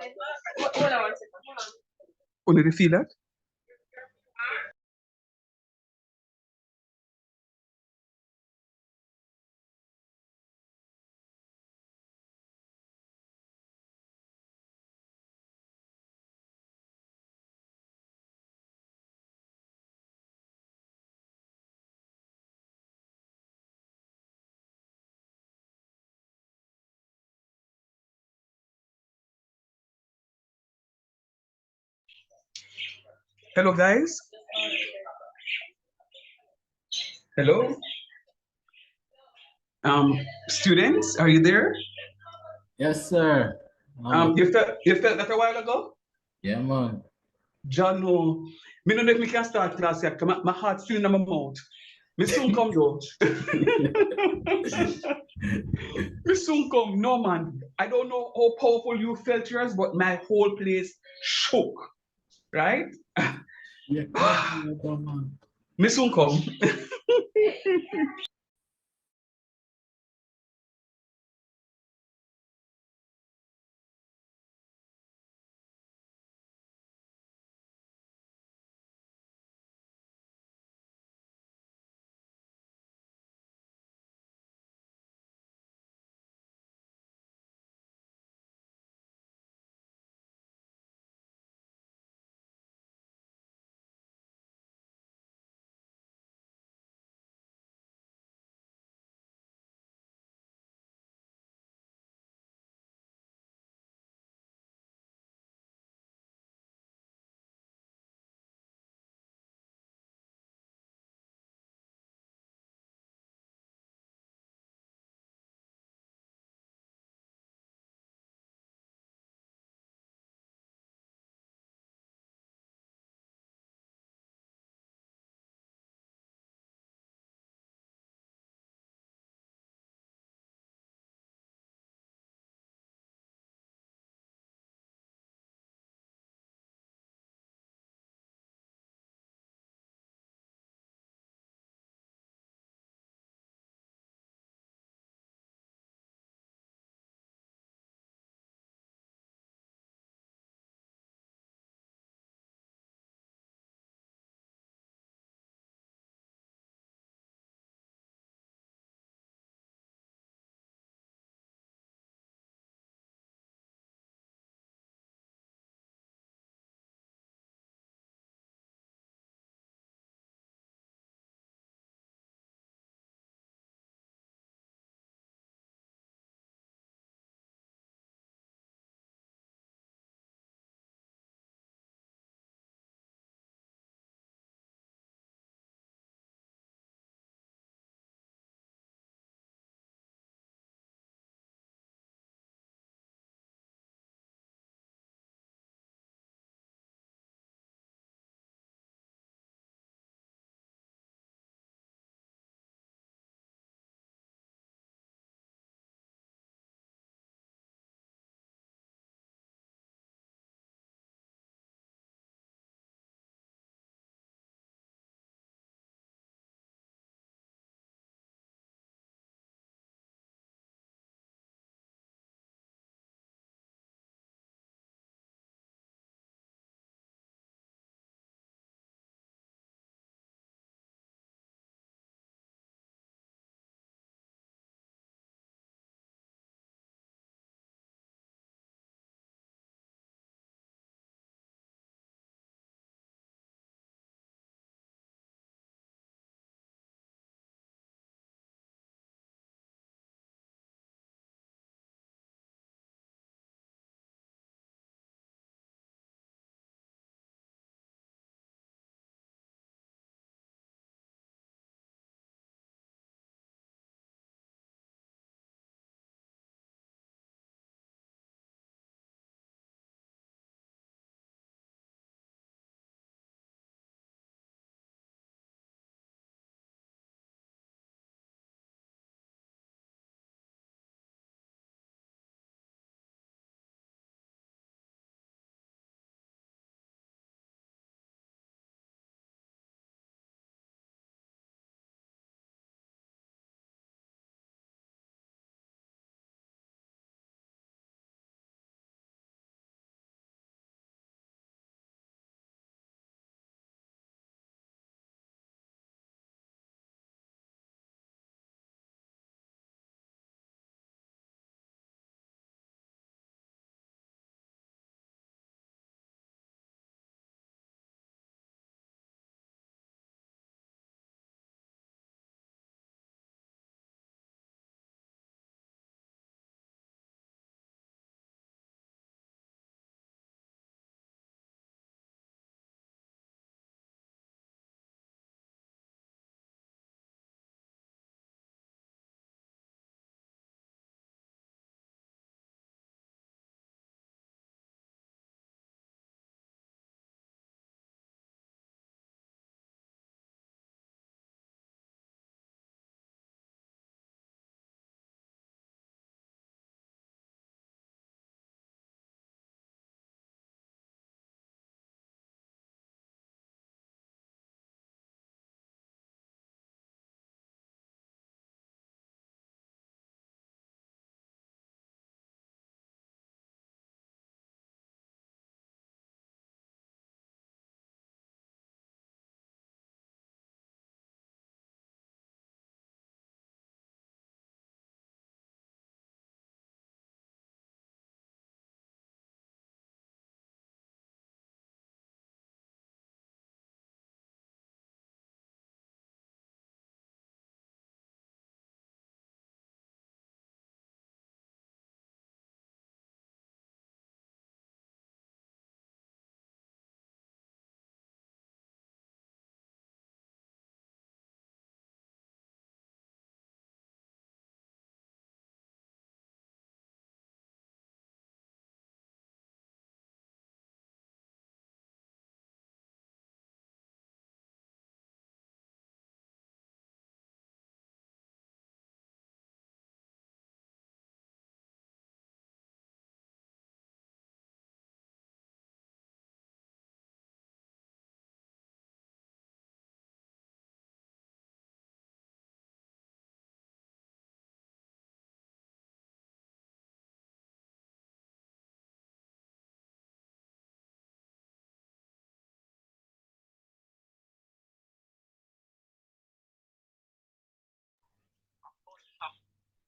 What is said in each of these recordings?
Hold on 1 second. Hold on. Oh, did you see that? Hello, guys. Hello. Students, are you there? Yes, sir. You felt that a while ago? Yeah, man. John, no. Me no know if me can start class yet. My heart still in my mouth. Me soon come, though. Me soon come. No, man. I don't know how powerful you felt yours, but my whole place shook. Right? Yeah, man. Me soon come.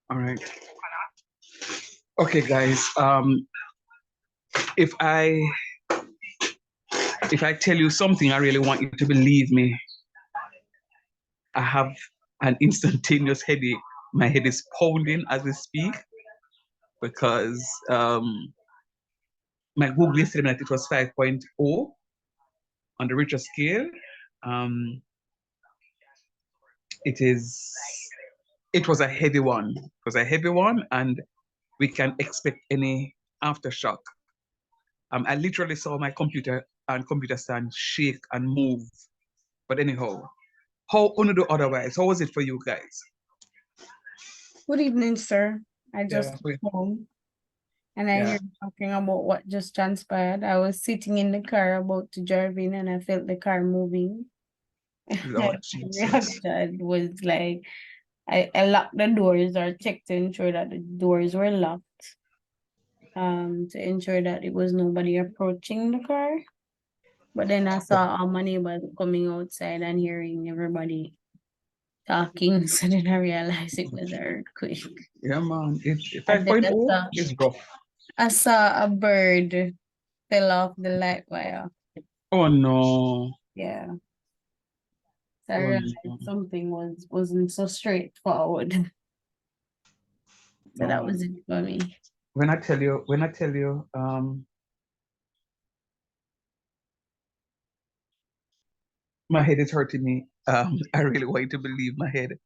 All right. Okay, guys. If I tell you something, I really want you to believe me. I have an instantaneous headache. My head is pounding as we speak because my Google yesterday that it was 5.0 on the Richter scale. Um, it is. It was a heavy one. It was a heavy one, and we can expect any aftershock. I literally saw my computer and computer stand shake and move. But anyhow, how on do otherwise? How was it for you guys? Good evening, sir. I Yeah, just got home and I yeah. heard talking about what just transpired. I was sitting in the car about to drive in and I felt the car moving. Lord My Jesus. reaction was like I locked the doors or checked to ensure that the doors were locked. To ensure that it was nobody approaching the car. But then I saw all my neighbors coming outside and hearing everybody talking. So then I realized it was an earthquake. Yeah, man. And then 5.0 is rough. I saw a bird fell off the light wire. Oh no. Yeah. So I Oh realized no. something wasn't so straightforward. So No, that man. was it for me. When I tell you, my head is hurting me. I really want you to believe my head.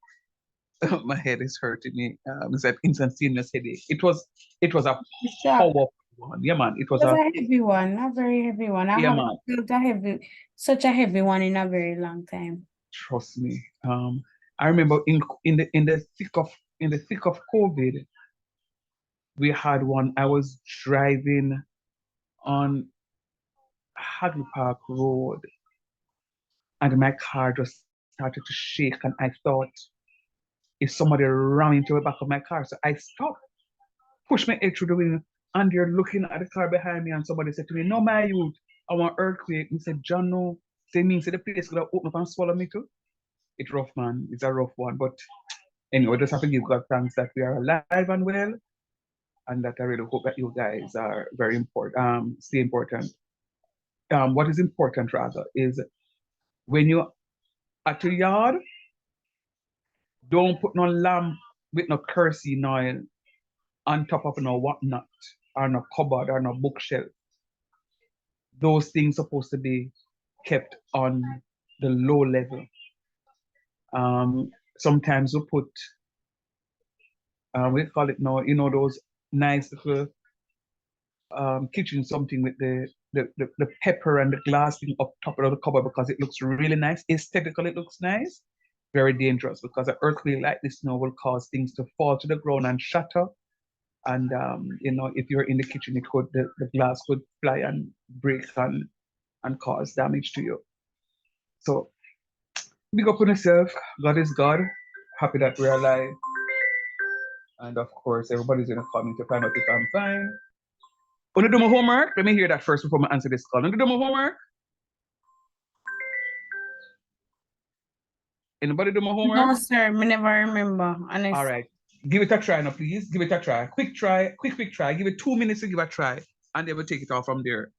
My head is hurting me. It's an instantaneous headache. It was a Shock. powerful one. Yeah, man. It It was was a a heavy one, a very heavy one. I yeah, man. haven't felt such a heavy one in a very long time. Trust me. I remember in the thick of COVID, we had one. I was driving on Hagley Park Road, and my car just started to shake, and I thought if somebody ran into the back of my car, so I stopped, pushed my head through the window, and they're looking at the car behind me, and somebody said to me, "No, my youth, I want earthquake." He said, "John, no." Say means the place could have opened up and swallow me too. It's rough, man. It's a rough one, but anyway, just have to give God thanks that we are alive and well, and that I really hope that you guys are very important. Stay important. What is important rather is when you're at your yard, don't put no lamp with no kerosene oil on top of no whatnot or no cupboard or no bookshelf. Those things supposed to be kept on the low level. Sometimes we put we call it now, those nice little kitchen something with the pepper and the glass thing up top of the cupboard because it looks really nice. Aesthetically, it looks nice. Very dangerous because an earthquake like this now will cause things to fall to the ground and shatter. And if you're in the kitchen, the glass could fly and break and cause damage to you. So big up on yourself. God is God. Happy that we're alive. And of course, everybody's gonna call me to find out if I'm fine. Wanna do my homework? Let me hear that first before I answer this call. Wanna do my homework? Anybody do my homework? No, sir, me never remember. All right. Give it a try now, please. Give it a try. Quick try. Quick try. Give it 2 minutes to give a try. And then we'll take it off from there.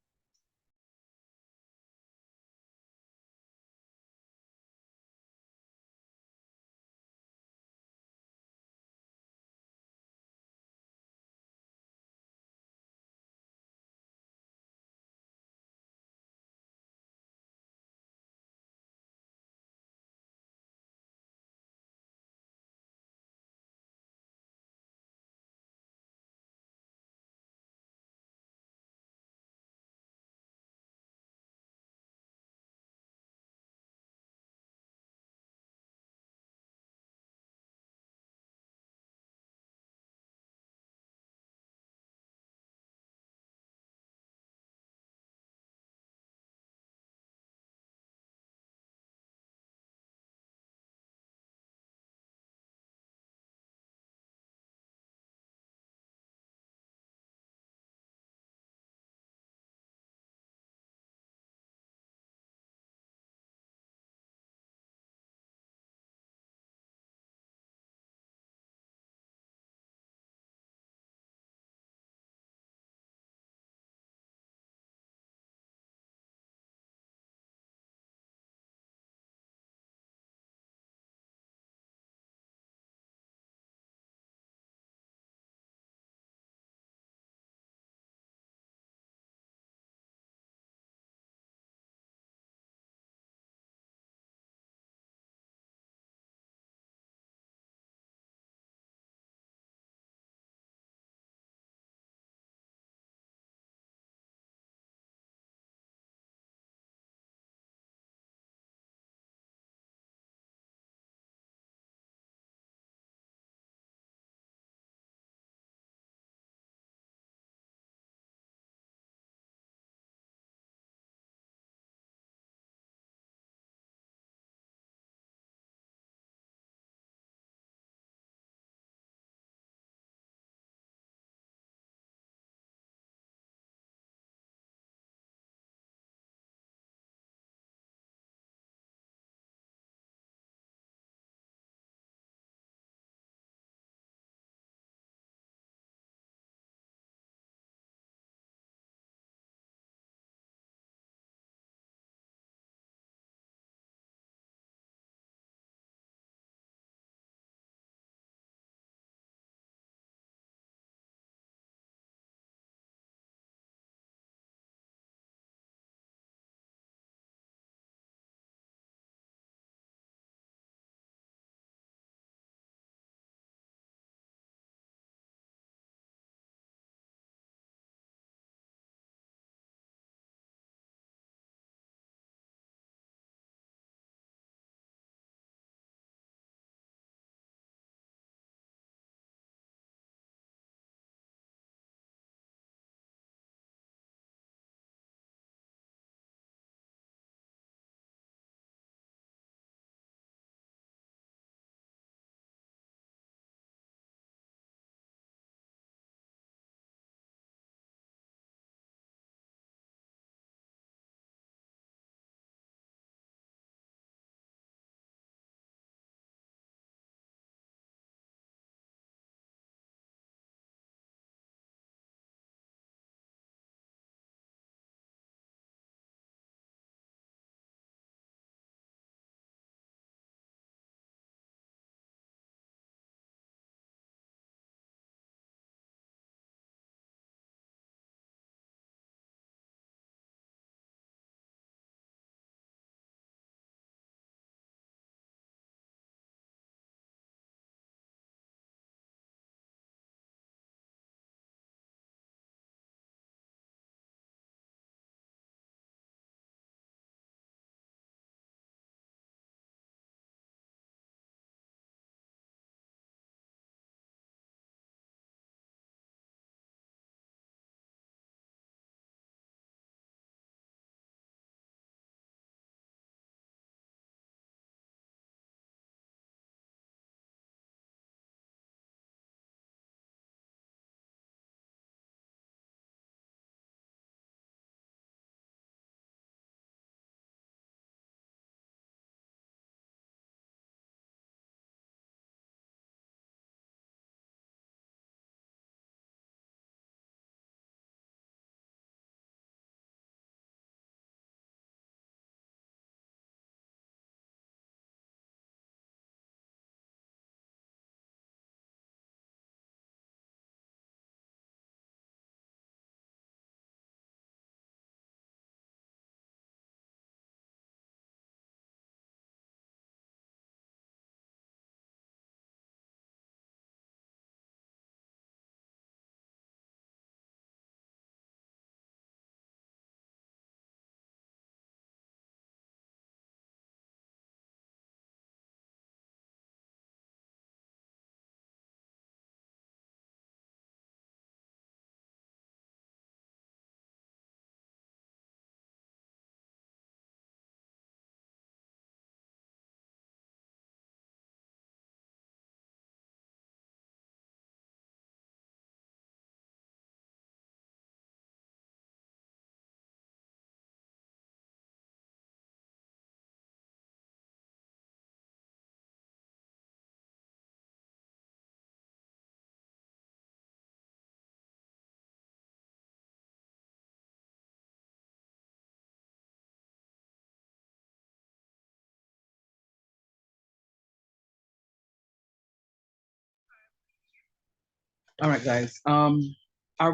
All right, guys. Are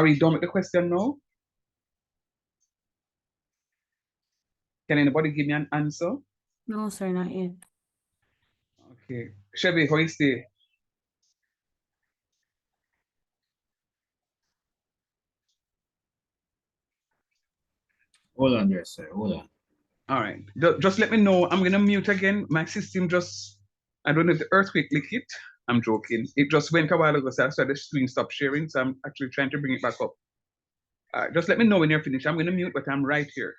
we done with the question now? Can anybody give me an answer? No, sir, not yet. Okay. Chevy, how you stay? Hold on there, sir. Hold on. All right. Just let me know. I'm gonna mute again. My system just, I don't know if the earthquake licked it. I'm joking. It just went a while ago, so the screen stopped sharing. So I'm actually trying to bring it back up. Just let me know when you're finished. I'm gonna mute, but I'm right here.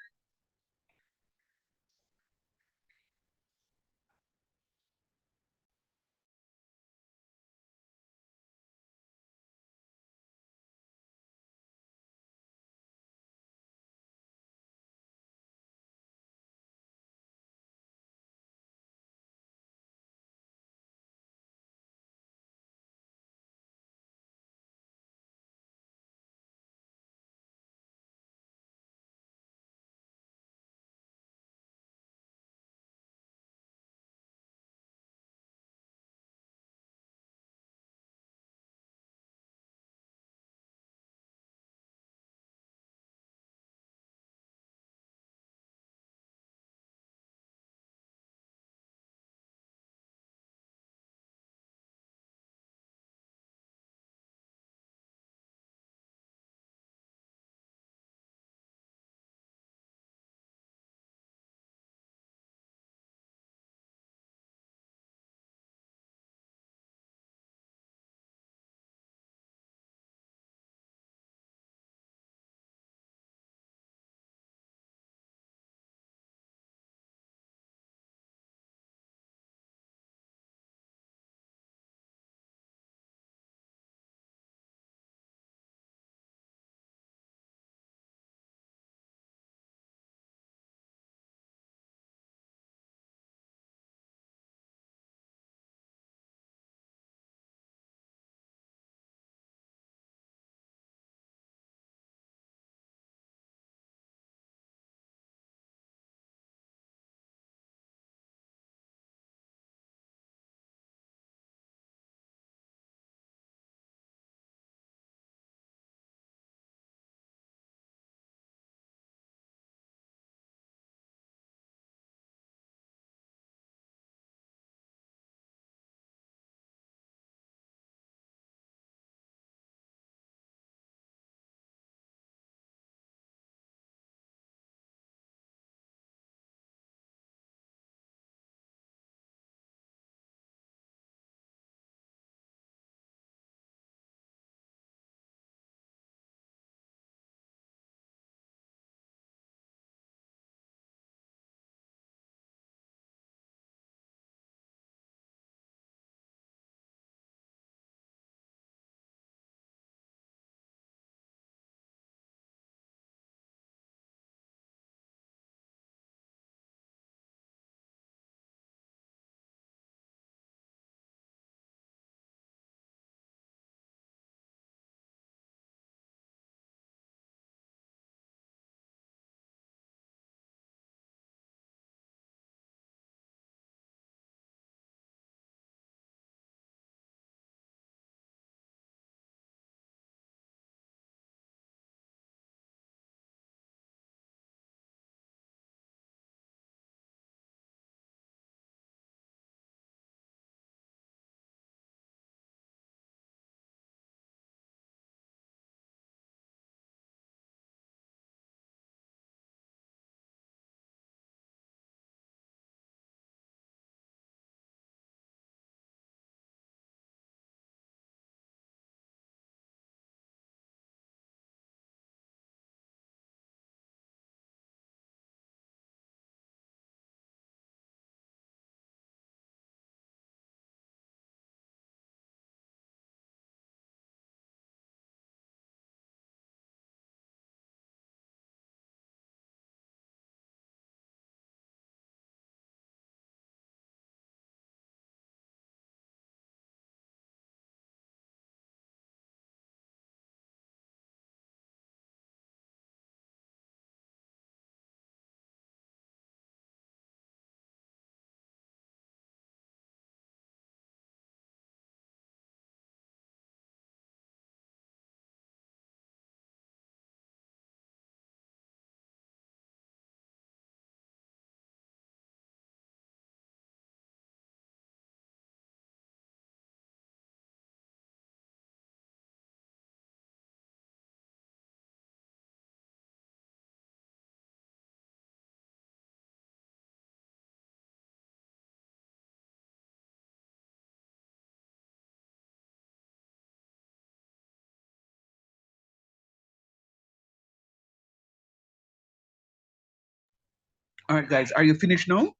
All right, guys, are you finished now?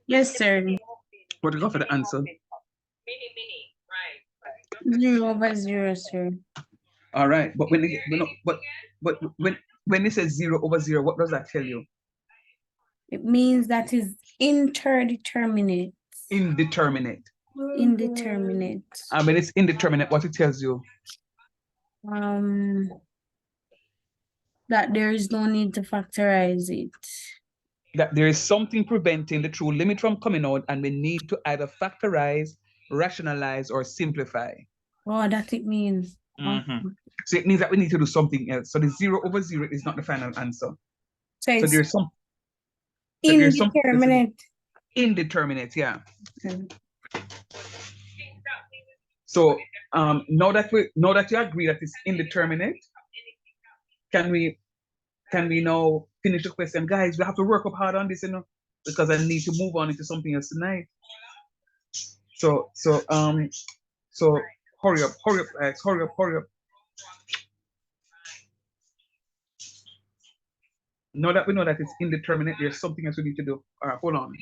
Yes, sir. What do you got for the answer? Mini, right. 0/0, sir. All right, but when when it says 0/0, what does that tell you? It means that is interdeterminate. Indeterminate. Indeterminate. When it's indeterminate, what it tells you? That there is no need to factorize it. That there is something preventing the true limit from coming out, and we need to either factorize, rationalize, or simplify. Oh, that it means. So it means that we need to do something else. So the 0/0 is not the final answer. So So it's there's some indeterminate. Indeterminate, yeah. Okay. So now that you agree that it's indeterminate, can we now finish the question? Guys, we have to work up hard on this, because I need to move on into something else tonight. So hurry up, guys, hurry up. Now that we know that it's indeterminate, there's something else we need to do. All right, hold on.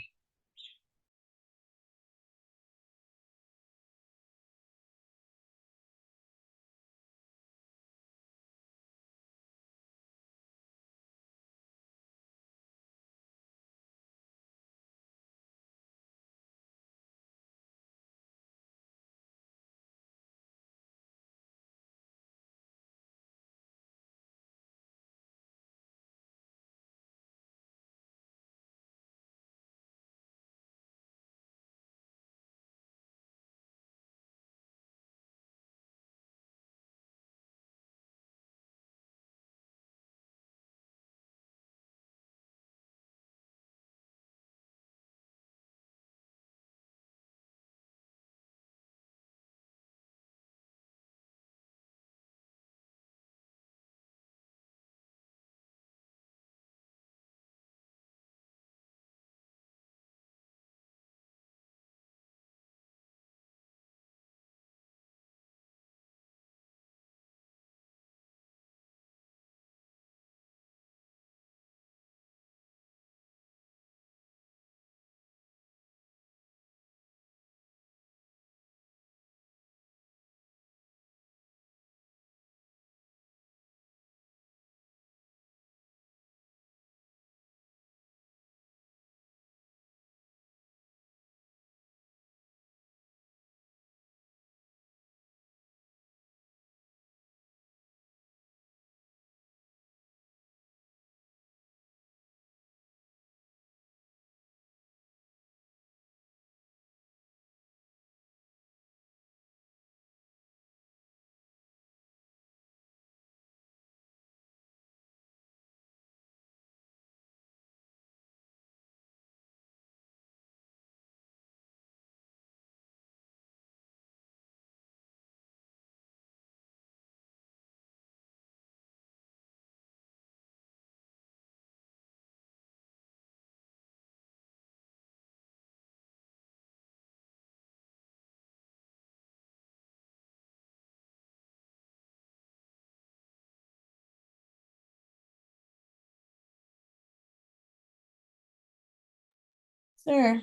Sir.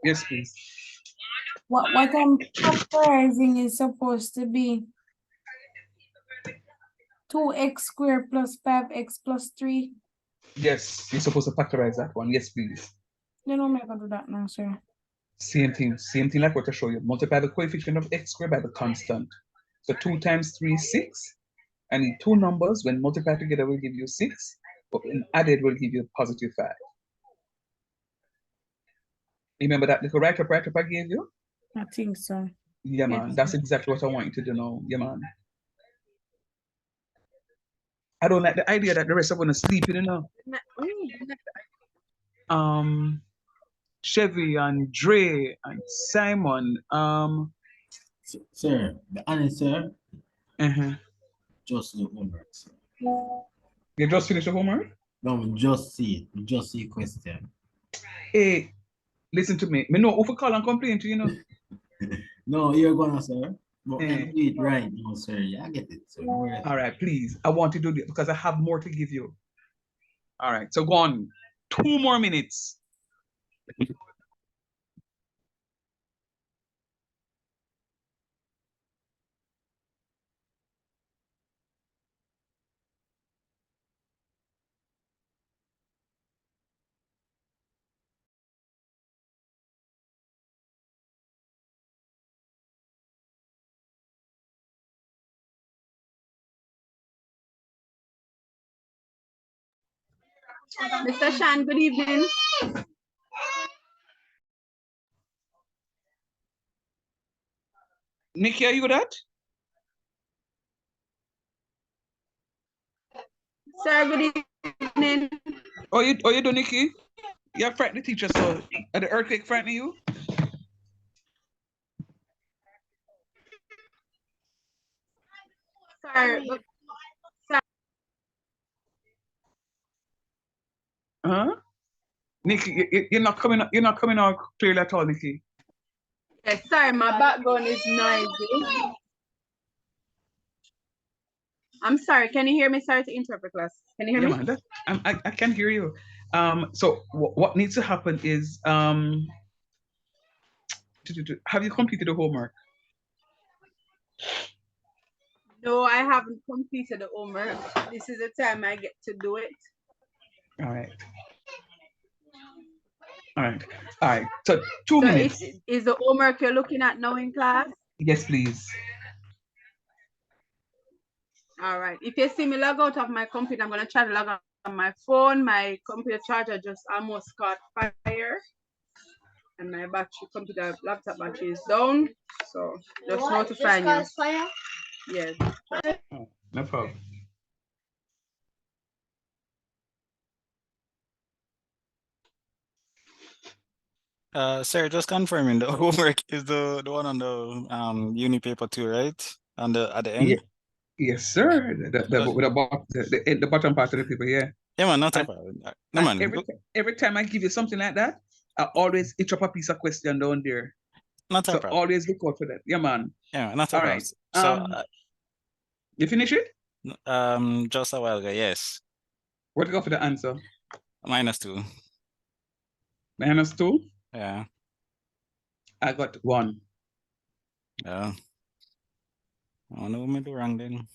Yes, please. What I'm factorizing is supposed to be 2x² plus 5x plus 3. Yes, you're supposed to factorize that one. Yes, please. Then I'm not gonna do that now, sir. Same thing like what I show you. Multiply the coefficient of x² by the constant. So 2 times 3 is 6. And in two numbers, when multiplied together, will give you 6, but when added, will give you positive 5. Remember that little write-up I gave you? I think so. Yeah, man. Yes. That's exactly what I want you to do now. Yeah, man. I don't like the idea that the rest are gonna sleep, Chevy and Dre and Simon. Sir, the answer, Uh-huh. just the homework, sir. You just finished the homework? No, we just see it. We just see question. Hey, listen to me. Me know who for call and complain to, No, you're gonna, sir. But Eh. do it right now, sir. Yeah, I get it. So don't worry. All right, please. I want to do this because I have more to give you. All right, so go on. 2 more minutes. Mr. Shan, good evening. Nikki, are you that? Sir, good evening. Oh, you do, Nikki? You're frightening the teacher, so are the earthquake frightening you? Sir, Huh? Nikki, you're not coming out clearly at all, Nikki. yes, sorry, my background is noisy. I'm sorry, can you hear me? Sorry to interrupt class. Can you hear Yeah, me? man, I can hear you. So what needs to happen is have you completed the homework? No, I haven't completed the homework. This is the time I get to do it. All right. So 2 minutes. Is the homework you're looking at now in class? Yes, please. All right. If you see me log out of my computer, I'm going to try to log out on my phone. My computer charger just almost caught fire. And my computer laptop battery is down. So just notify you. Fire? Yes. Oh, no problem. Sir, just confirming the homework is the one on the uni paper too, right? On the at the end. Yeah. Yes, sir. The bottom part of the paper, yeah. Yeah, man, not a And- problem. No, man. Every time I give you something like that, I always itch up a piece of question down there. Not a So problem. always look out for that. Yeah, man. Yeah, not a All problem. right. So, You finish it? just a while ago, yes. What you got for the answer? -2. -2? Yeah. I got 1. Yeah. I wonder what me do wrong then.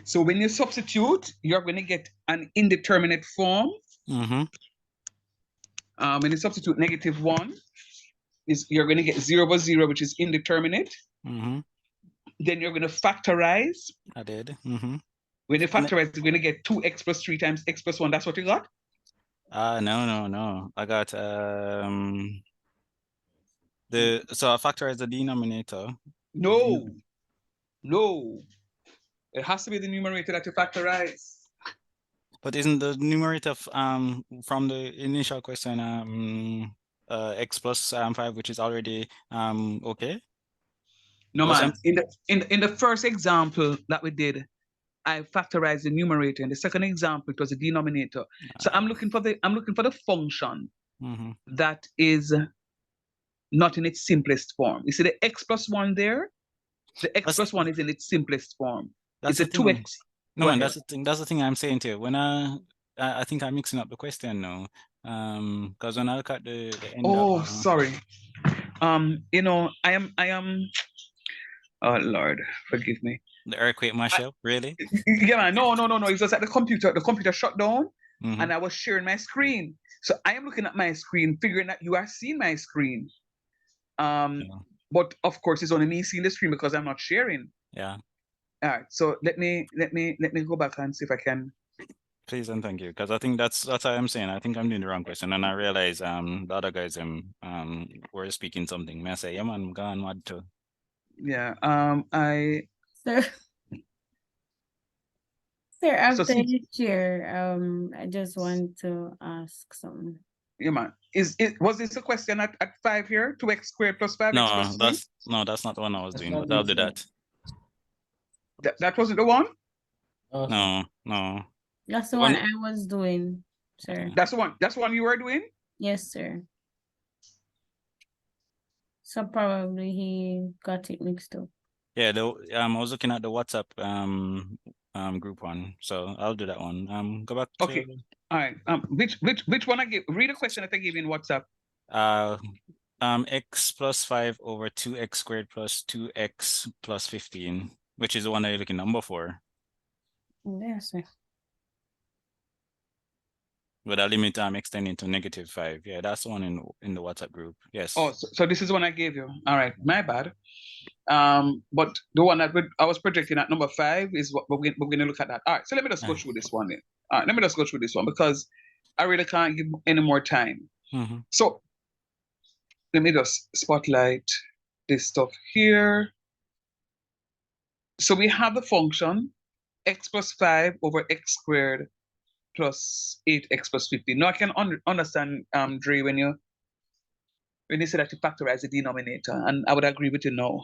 So when you substitute, you're going to get an indeterminate form. Mm-hmm. When you substitute -1, you're going to get 0/0, which is indeterminate. Mm-hmm. Then you're going to factorize. I did. Mm-hmm. When you factorize, you're going to get 2x plus 3 times x plus 1. That's what you got? No. I got so I factorize the denominator. No. It has to be the numerator that you factorize. But isn't the numerator from the initial question x plus 5, which is already okay? No, Because man. In the first example that we did, I factorized the numerator. In the second example, it was the denominator. So I'm looking for the function that is not in its simplest form. You see the x plus 1 there? The x plus 1 is in its simplest form. It's a 2x. No, man, that's the thing. That's the thing I'm saying to you. When I think I'm mixing up the question now. Because when I look at the end of, sorry. You know, I am. Oh Lord, forgive me. the earthquake mashup, really? Yeah, man. No. It's just that the computer shut down, Mm-hmm. and I was sharing my screen. So I am looking at my screen, figuring that you are seeing my screen. But of course, it's only me seeing the screen because I'm not sharing. Yeah. All right. So let me go back and see if I can. Please and thank you, because I think that's what I'm saying. I think I'm doing the wrong question, and I realize the other guys were speaking something. May I say, yeah, man, I'm gone mad too. Yeah. Sir, after you share, I just want to ask something. Yeah, man. Was this a question at 5 here? 2x squared plus 5x No, plus 3? that's not the one I was doing, but I'll do that. That wasn't the one? No. That's the one I was doing, sir. That's the one you were doing? Yes, sir. So probably he got it mixed up. Yeah, I was looking at the WhatsApp group one, so I'll do that one. Go back to Okay. All right. Which one I give? Read a question that I gave you in WhatsApp. X plus 5 over 2x squared plus 2x plus 15, which is the one that you're looking number for. Yes. With a limit extending to -5. Yeah, that's the one in the WhatsApp group. Yes. Oh, so this is the one I gave you. All right, my bad. But the one that I was projecting at number 5 is what we're going to look at that. All right, so let me just go through this one then. All right, let me just go through this one because I really can't give any more time. So let me just spotlight this stuff here. So we have the function x plus 5 over x squared plus 8x plus 15. Now I can understand, Dre, when you say that you factorize the denominator, and I would agree with you now.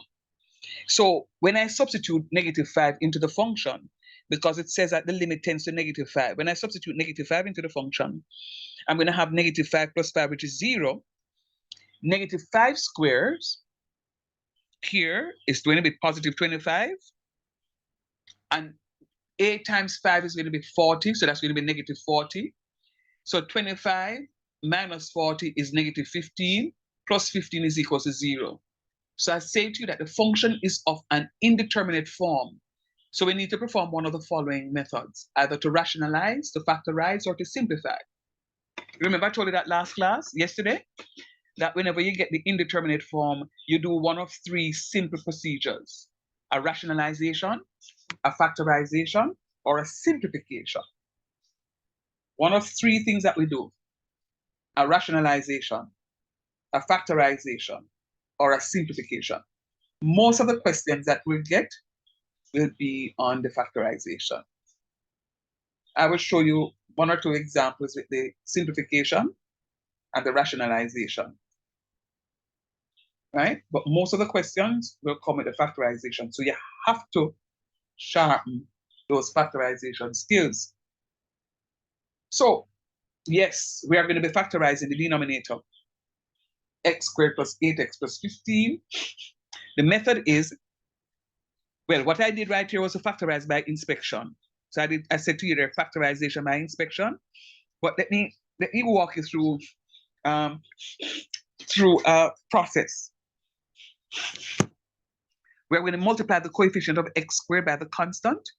So when I substitute -5 into the function, because it says that the limit tends to -5, when I substitute -5 into the function, I'm going to have -5 plus 5, which is 0. -5 squares here is going to be positive 25. And 8 times 5 is going to be 40, so that's going to be -40. So 25 minus 40 is -15, plus 15 is equal to 0. So I say to you that the function is of an indeterminate form. So we need to perform one of the following methods, either to rationalize, to factorize, or to simplify. Remember I told you that last class, yesterday, that whenever you get the indeterminate form, you do one of 3 simple procedures: a rationalization, a factorization, or a simplification. One of 3 things that we do: a rationalization, a factorization, or a simplification. Most of the questions that we'll get will be on the factorization. I will show you 1 or 2 examples with the simplification and the rationalization. Right? But most of the questions will come with the factorization. So you have to sharpen those factorization skills. So, yes, we are going to be factorizing the denominator, x squared plus 8x plus 15. The method is, well, what I did right here was to factorize by inspection. So I said to you there, factorization by inspection. But let me walk you through a process. We're going to multiply the coefficient of x squared by the constant.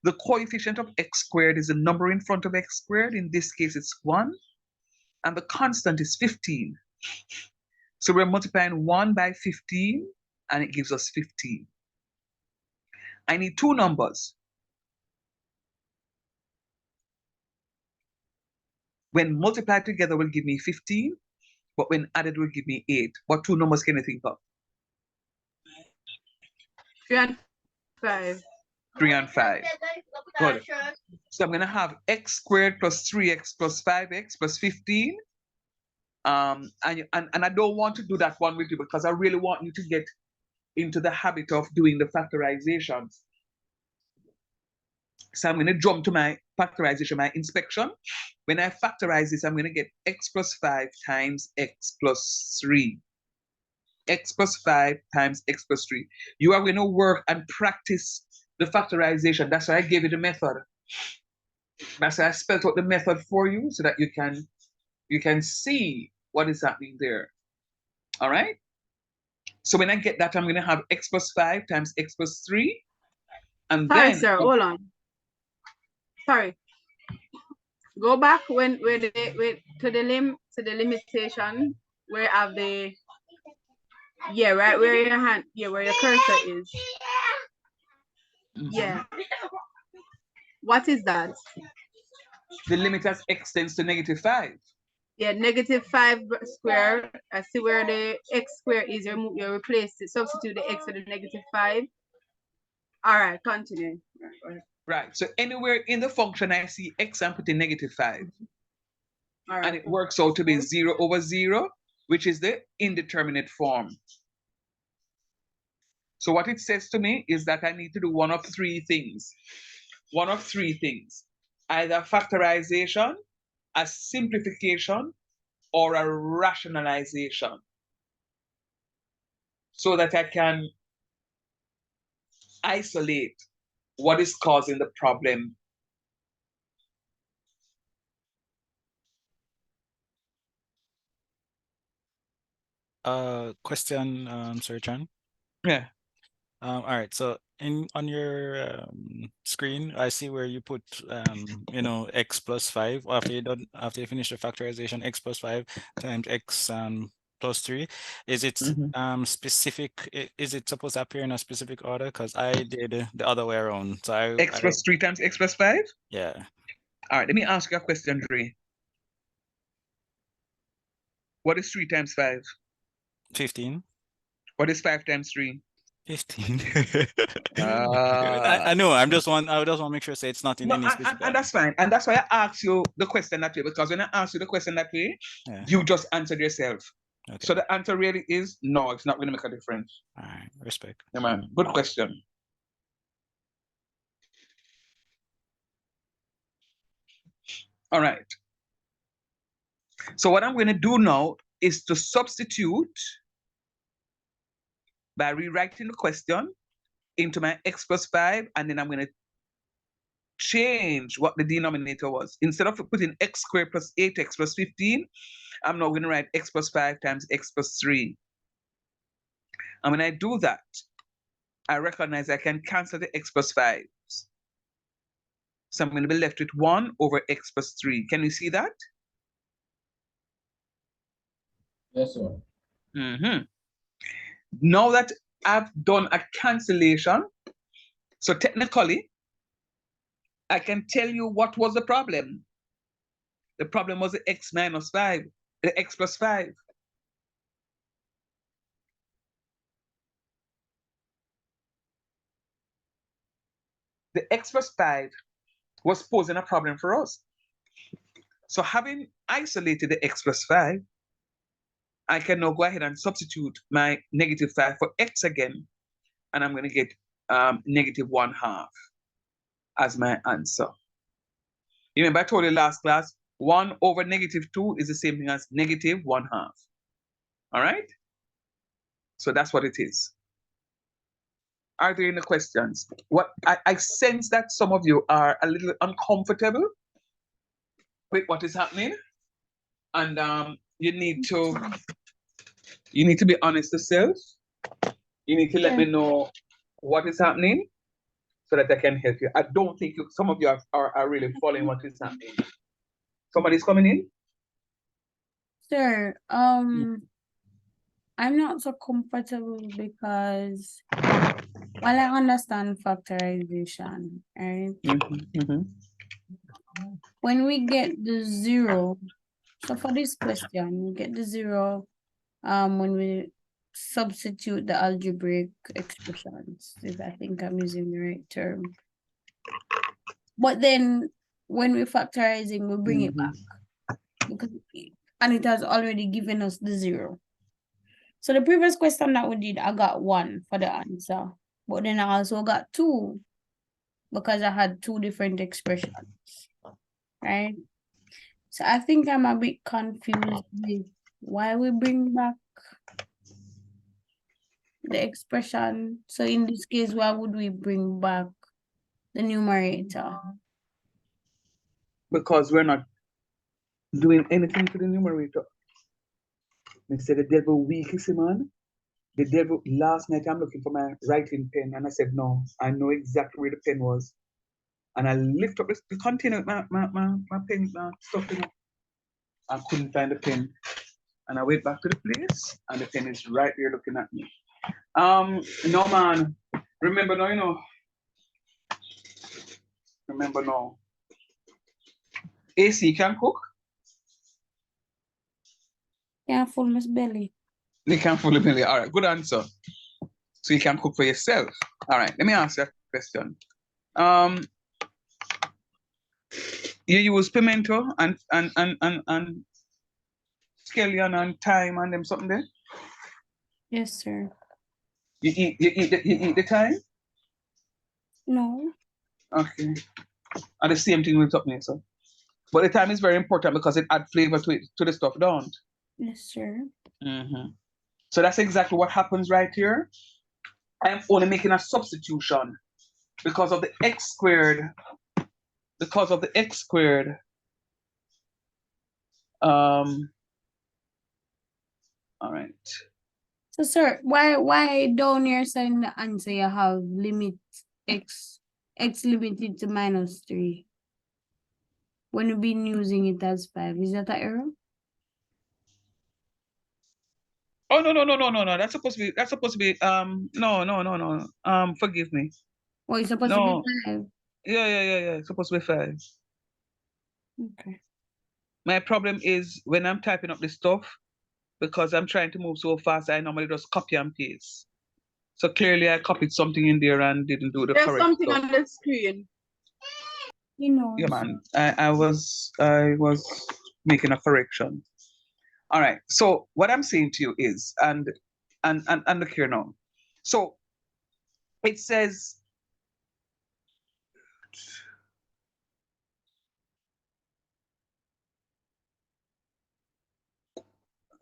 The coefficient of x squared is the number in front of x squared. In this case, it's 1. And the constant is 15. So we're multiplying 1 by 15, and it gives us 15. I need 2 numbers. When multiplied together will give me 15, but when added will give me 8. What 2 numbers can you think of? 3 and 5. 3 and 5. Good. So I'm going to have x squared plus 3x plus 5x plus 15. And I don't want to do that one with you because I really want you to get into the habit of doing the factorizations. So I'm going to jump to my factorization, my inspection. When I factorize this, I'm going to get x plus 5 times x plus 3. X plus 5 times x plus 3. You are going to work and practice the factorization. That's why I gave you the method. That's why I spelled out the method for you so that you can see what is happening there. All right? So when I get that, I'm going to have x plus 5 times x plus 3. And Sorry, then... sir, hold on. Sorry. Go back to the limitation where have the right where your hand where your cursor is. Yeah. What is that? The limit as x tends to -5. Yeah, -5 square. I see where the x square is. You replace it, substitute the x with the -5. All right, continue. Right. So anywhere in the function I see x, I'm putting -5. All right. And it works out to be 0 over 0, which is the indeterminate form. So what it says to me is that I need to do one of 3 things. One of 3 things. Either factorization, a simplification, or a rationalization. so that I can isolate what is causing the problem. Question, Sir Chan. Yeah. All right. So on your screen, I see where you put you know, x plus 5 after you finish the factorization, x plus 5 times x plus 3. Is it specific? Is it supposed to appear in a specific order? Because I did the other way around. So X plus 3 times x plus 5? Yeah. All right, let me ask you a question, Dre. What is 3 times 5? 15. What is 5 times 3? 15. Ah. I know. I just want to make sure say it's not in No, any specific and that's fine. And that's why I asked you the question that way, because when I asked you the question that way, Yeah. you just answered yourself. Okay. So the answer really is no, it's not going to make a difference. All right. Respect. Yeah, man. Good question. All right. So what I'm going to do now is to substitute by rewriting the question into my x plus 5, and then I'm going to change what the denominator was. Instead of putting x squared plus 8x plus 15, I'm now going to write x plus 5 times x plus 3. And when I do that, I recognize I can cancel the x plus 5. So I'm going to be left with 1 over x plus 3. Can you see that? Yes, sir. Now that I've done a cancellation, so technically, I can tell you what was the problem. The problem was the x minus 5, the x plus 5. The x plus 5 was posing a problem for us. So having isolated the x plus 5, I can now go ahead and substitute my negative 5 for x again, and I'm going to get negative 1/2 as my answer. You remember I told you last class, 1 over negative 2 is the same thing as negative 1/2. All right? So that's what it is. Are there any questions? What I sense that some of you are a little uncomfortable with what is happening, and you need to be honest yourself. You need to let me know what is happening so that I can help you. I don't think some of you are really following what is happening. Somebody's coming in? Sir, I'm not so comfortable because while I understand factorization, right? When we get the 0, so for this question, we get the 0 when we substitute the algebraic expressions, if I think I'm using the right term. But then when we're factorizing, we bring it back and it has already given us the 0. So the previous question that we did, I got 1 for the answer, but then I also got 2 because I had 2 different expressions, right? So I think I'm a bit confused with why we bring back the expression. So in this case, why would we bring back the numerator? Because we're not doing anything to the numerator. They said the devil weak, you see, man. The devil, last night I'm looking for my writing pen, and I said, no, I know exactly where the pen was. And I lift up the container with my pen stuff in it. I couldn't find the pen. And I went back to the place, and the pen is right there looking at me. No, man. Remember now, you know. Remember now. AC can cook? Yeah, full Miss Belly. They can fully belly. All right, good answer. So you can cook for yourself. All right, let me ask you a question. You use pimento and scallion and thyme and them something there? Yes, sir. You eat the thyme? No. Okay. And the same thing with something, so. But the thyme is very important because it adds flavor to the stuff, don't? Yes, sir. So that's exactly what happens right here. I am only making a substitution because of the x squared, because of the x squared. All right. So, sir, why down here saying the answer you have limit x limited to -3 when you've been using it as 5? Is that an error? Oh no. That's supposed to be no. Forgive me. Or it's supposed to be No. 5? Yeah. It's supposed to be 5. Okay. My problem is when I'm typing up this stuff, because I'm trying to move so fast, I normally just copy and paste. So clearly I copied something in there and didn't do the There's correct something stuff. on the screen. You know. Yeah, man. I was making a correction. All right. So what I'm saying to you is, and look here now. So it says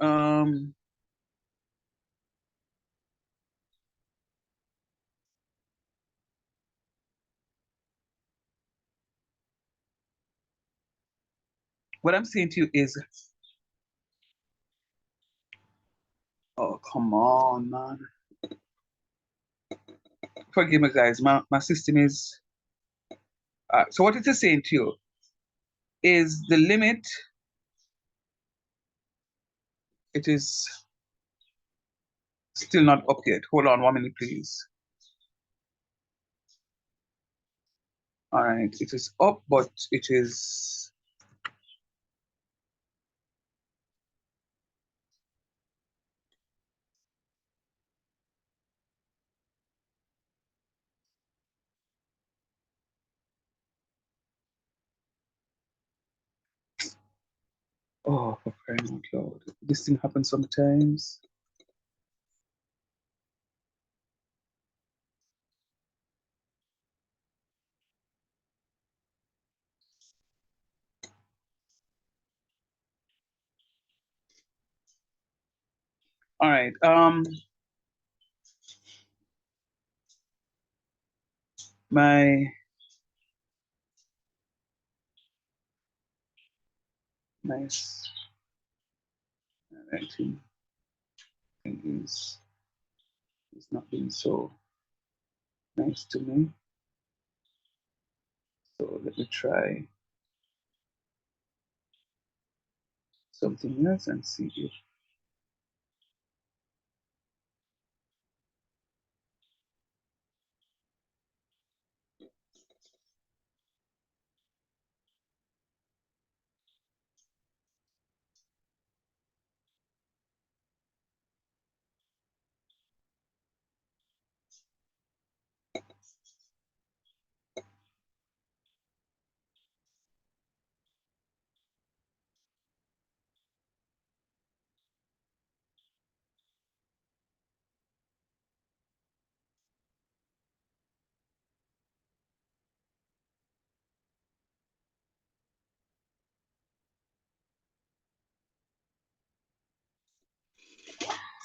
um what I'm saying to you is, oh come on, man. Forgive me, guys. My system is so what it is saying to you is the limit. It is still not up yet. Hold on 1 minute, please. All right, it is up, but it is. Oh, for crying out loud. This thing happens sometimes. All right. My nice writing thing is not being so nice to me. So let me try something else and see if.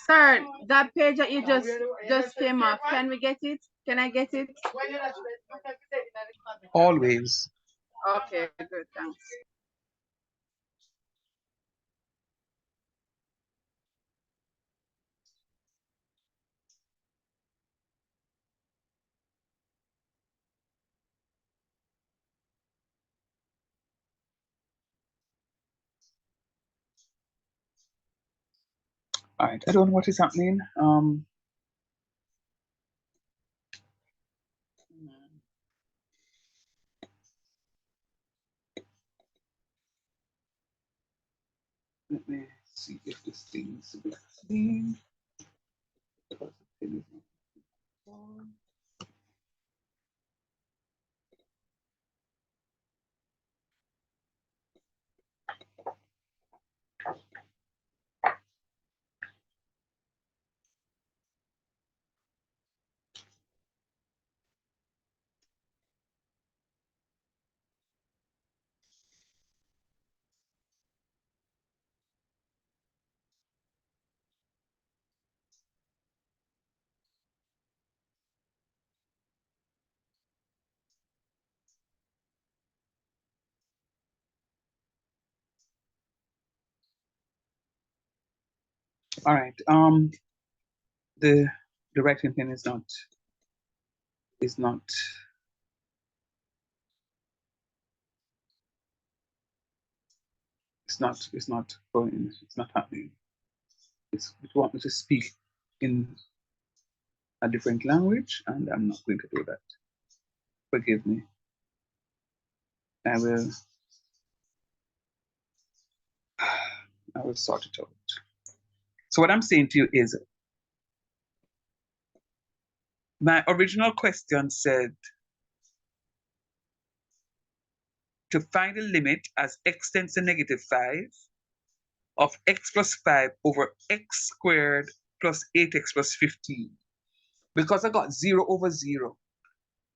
Sir, that page that you just came off, can we get it? Can I get it? Always. Okay, good, thanks. All right. I don't know what is happening. Let me see if this thing is a bit clean. Because the thing is not on. All right. The writing pen is not it's not going, it's not happening. It wants me to speak in a different language, and I'm not going to do that. Forgive me. I will sort it out. So what I'm saying to you is, my original question said to find a limit as x tends to -5 of x plus 5 over x squared plus 8x plus 15. Because I got 0 over 0,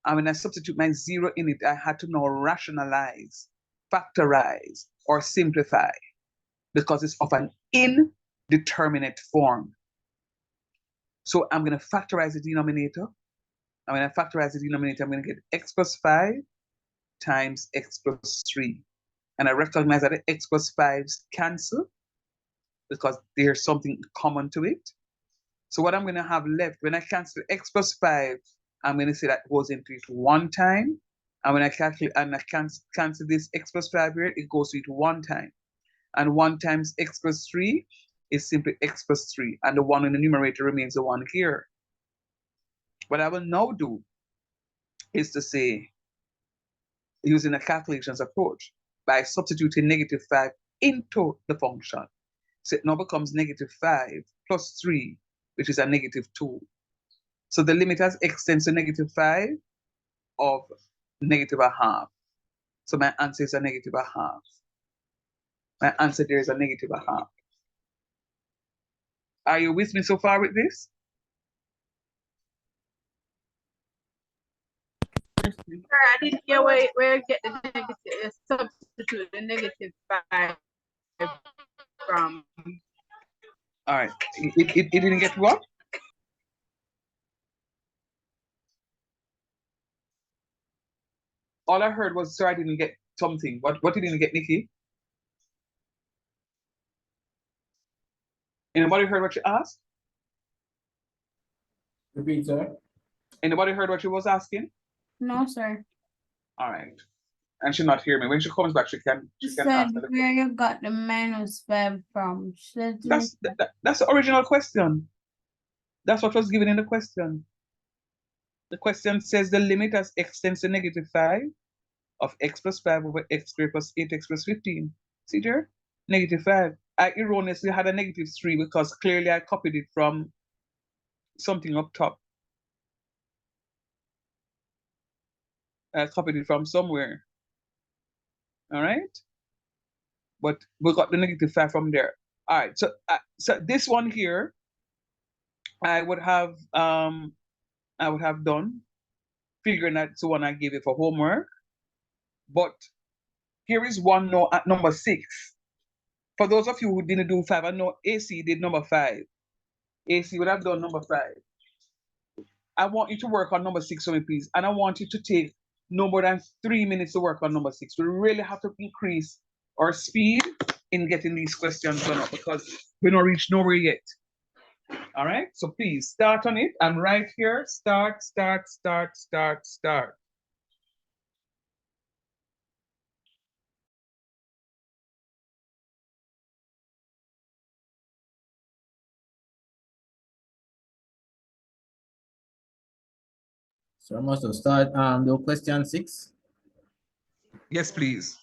and when I substitute my 0 in it, I had to now rationalize, factorize, or simplify, because it's of an indeterminate form. So I'm going to factorize the denominator. And when I factorize the denominator, I'm going to get x plus 5 times x plus 3. And I recognize that the x plus 5s cancel because there's something common to it. So what I'm going to have left, when I cancel x plus 5, I'm going to say that goes into it 1 time. And when I calculate and I cancel this x plus 5 here, it goes to it 1 time. And 1 times x plus 3 is simply x plus 3. And the 1 in the numerator remains the 1 here. What I will now do is to say, using a calculations approach, by substituting -5 into the function. So it now becomes -5 plus 3, which is a -2. So the limit as x tends to -5 of -1/2. So my answer is a -1/2. My answer there is a -1/2. Are you with me so far with this? Sir, I didn't hear where you get the negative, substitute the -5 from. All right. It didn't get what? All I heard was, sir, I didn't get something. What didn't you get, Nikki? Anybody heard what you asked? Repeat, sir. Anybody heard what she was asking? No, sir. All right. And she'll not hear me. When she comes back, she can Said answer the where you got the -5 from. That's the original question. That's what was given in the question. The question says the limit as x tends to -5 of x plus 5 over x squared plus 8x plus 15. See there? -5. I erroneously had a -3 because clearly I copied it from something up top. I copied it from somewhere. All right? But we got the -5 from there. All right, so this one here, I would have done, figuring that's the one I gave you for homework. But here is one now at number 6. For those of you who didn't do 5, I know AC did number 5. AC would have done number 5. I want you to work on number 6 for me, please. And I want you to take no more than 3 minutes to work on number 6. We really have to increase our speed in getting these questions done up because we don't reach nowhere yet. All right, so please start on it. And right here, start. So I must have start the question 6. Yes, please.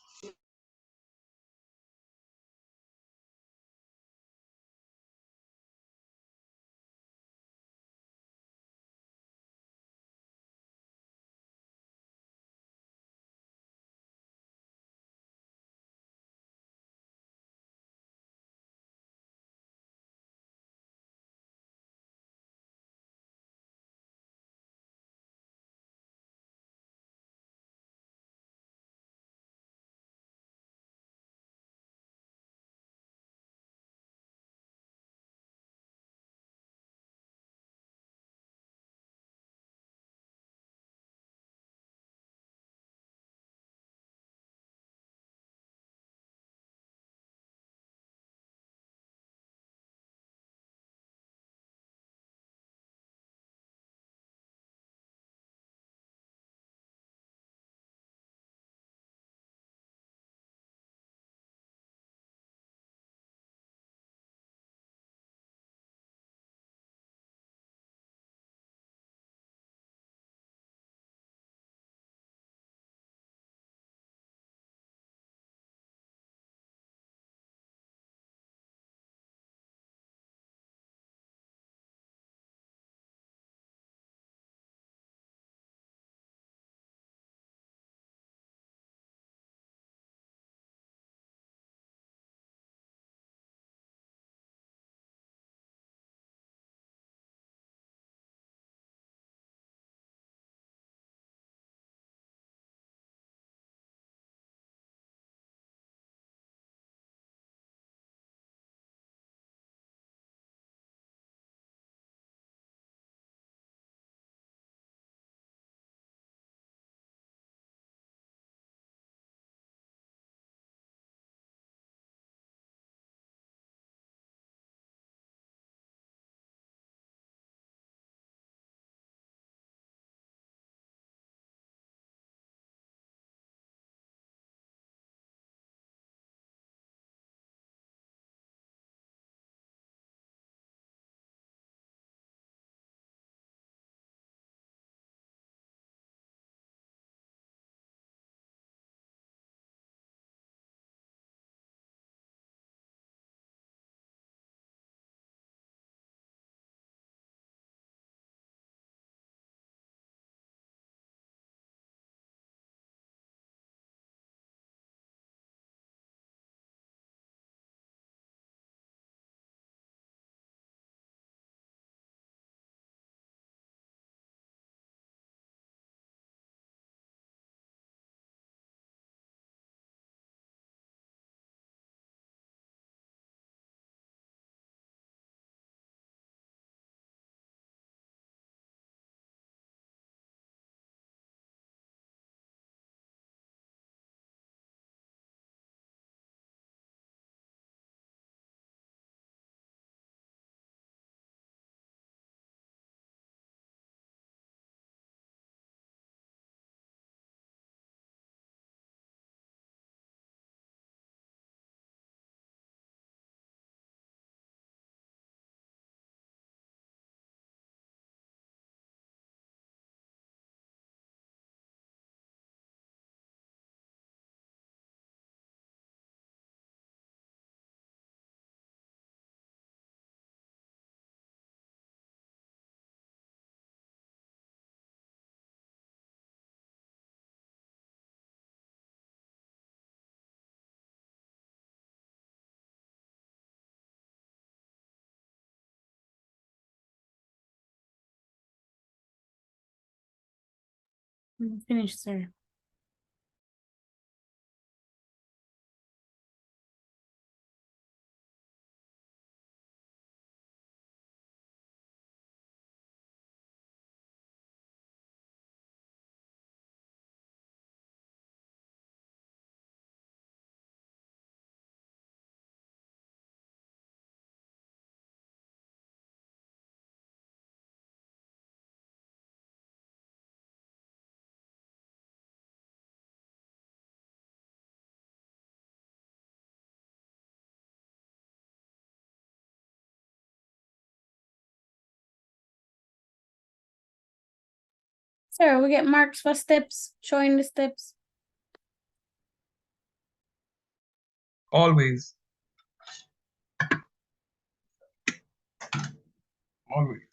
Finished, sir. Sir, we get marks for steps, showing the steps. Always. Always.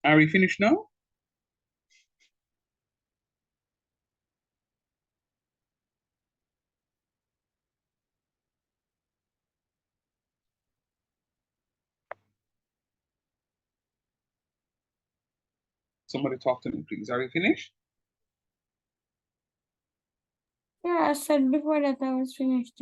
Are we finished now? Somebody talk to me, please. Are we finished? Yeah, I said before that I was finished.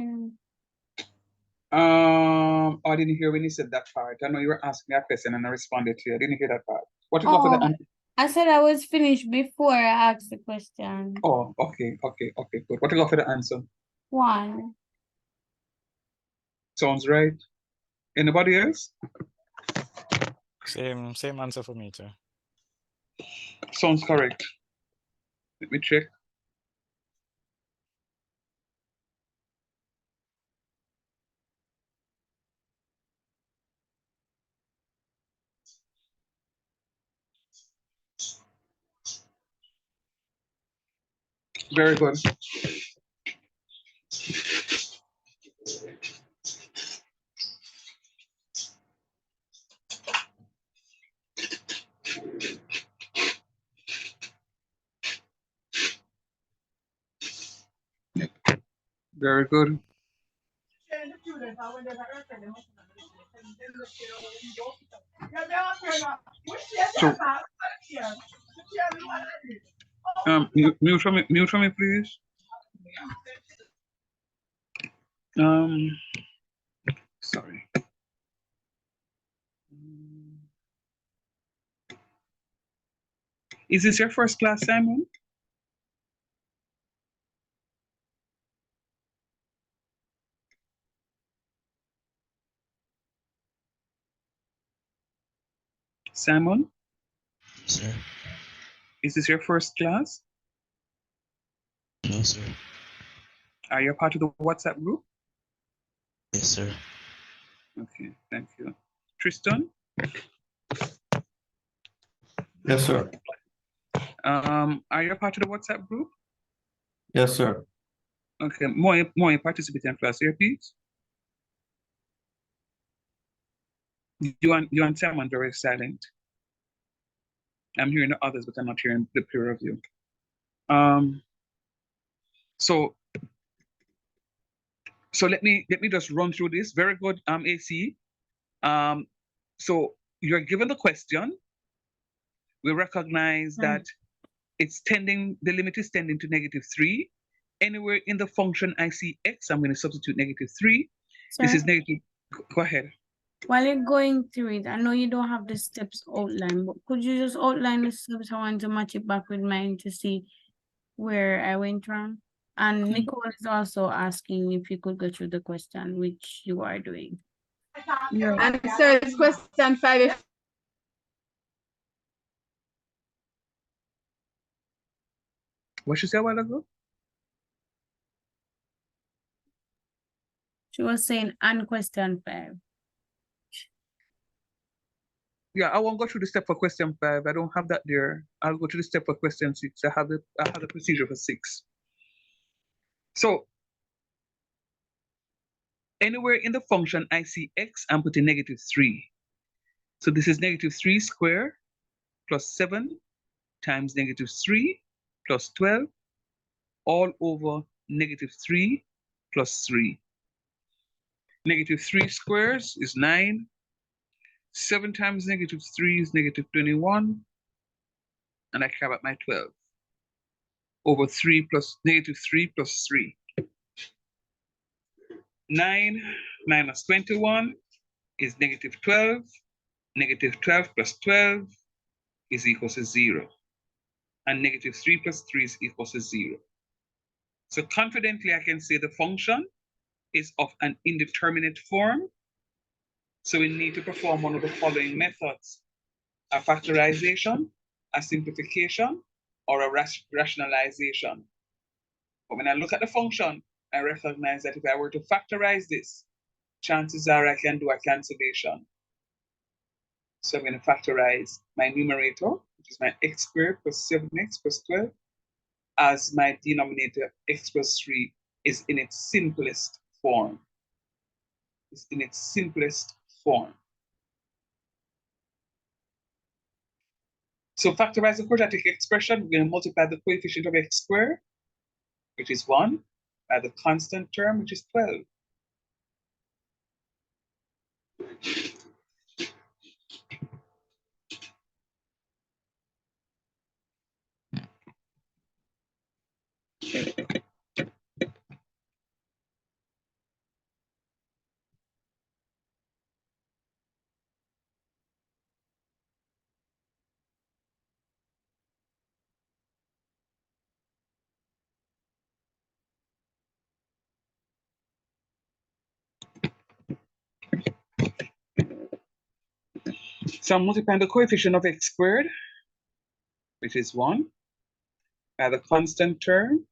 I didn't hear when you said that part. I know you were asking me a question and I responded to you. I didn't hear that part. What you got for the Oh, answer? I said I was finished before I asked the question. Oh, okay, good. What you got for the answer? 1. Sounds right. Anybody else? Same answer for me too. Sounds correct. Let me check. Very good. Very good. So, mute for me, please. Sorry. Is this your first class, Simon? Simon? Sir? Is this your first class? No, sir. Are you a part of the WhatsApp group? Yes, sir. Okay, thank you. Tristan? Yes, sir. Are you a part of the WhatsApp group? Yes, sir. Okay, more participate in class here, please. You and Simon very silent. I'm hearing the others, but I'm not hearing the peer of you. So let me just run through this. Very good, AC. So you're given the question. We recognize that the limit is tending to -3. Anywhere in the function I see x, I'm going to substitute -3. This Sir, is negative. Go ahead. while you're going through it, I know you don't have the steps outlined, but could you just outline the steps? I want to match it back with mine to see where I went wrong. And Nicole is also asking if you could go through the question, which you are doing. Yeah. And so it's question 5. If What she said a while ago? She was saying, and question 5. Yeah, I won't go through the step for question 5. I don't have that there. I'll go to the step for question 6. I have the procedure for 6. So anywhere in the function I see x, I'm putting -3. So this is -3 squared plus 7 times -3 plus 12 all over -3 plus 3. -3 squares is 9. 7 times -3 is -21. And I carry out my 12 over 3 plus -3 plus 3. 9 minus 21 is -12. -12 plus 12 is equal to 0. And -3 plus 3 is equal to 0. So confidently, I can say the function is of an indeterminate form. So we need to perform one of the following methods: a factorization, a simplification, or a rationalization. But when I look at the function, I recognize that if I were to factorize this, chances are I can do a cancellation. So I'm going to factorize my numerator, which is my x squared plus 7x plus 12, as my denominator x plus 3 is in its simplest form. It's in its simplest form. So factorize the quadratic expression, we're going to multiply the coefficient of x squared, which is 1, by the constant term, which is 12. So I'm multiplying the coefficient of x squared, which is 1, by the constant term,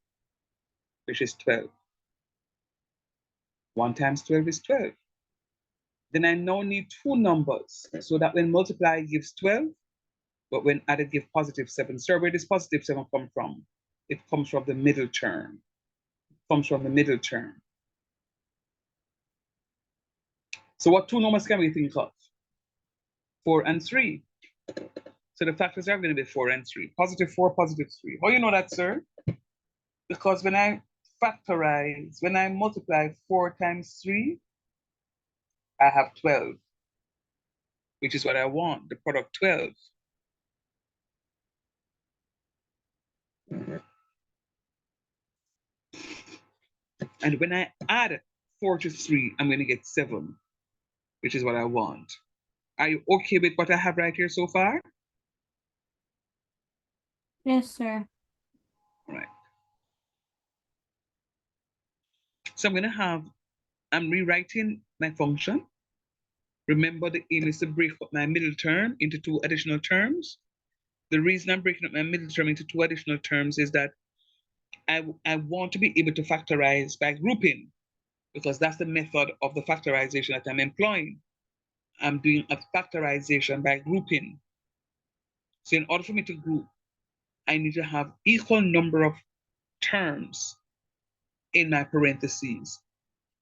which is 12. 1 times 12 is 12. Then I now need two numbers so that when multiply gives 12, but when added give positive 7. So where does positive 7 come from? It comes from the middle term. It comes from the middle term. So what two numbers can we think of? 4 and 3. So the factors are going to be 4 and 3. Positive 4, positive 3. How you know that, sir? Because when I factorize, when I multiply 4 times 3, I have 12, which is what I want, the product 12. And when I add 4 to 3, I'm going to get 7, which is what I want. Are you okay with what I have right here so far? Yes, sir. All right. So I'm rewriting my function. Remember, the aim is to break up my middle term into 2 additional terms. The reason I'm breaking up my middle term into 2 additional terms is that I want to be able to factorize by grouping, because that's the method of the factorization that I'm employing. I'm doing a factorization by grouping. So in order for me to group, I need to have equal number of terms in my parentheses.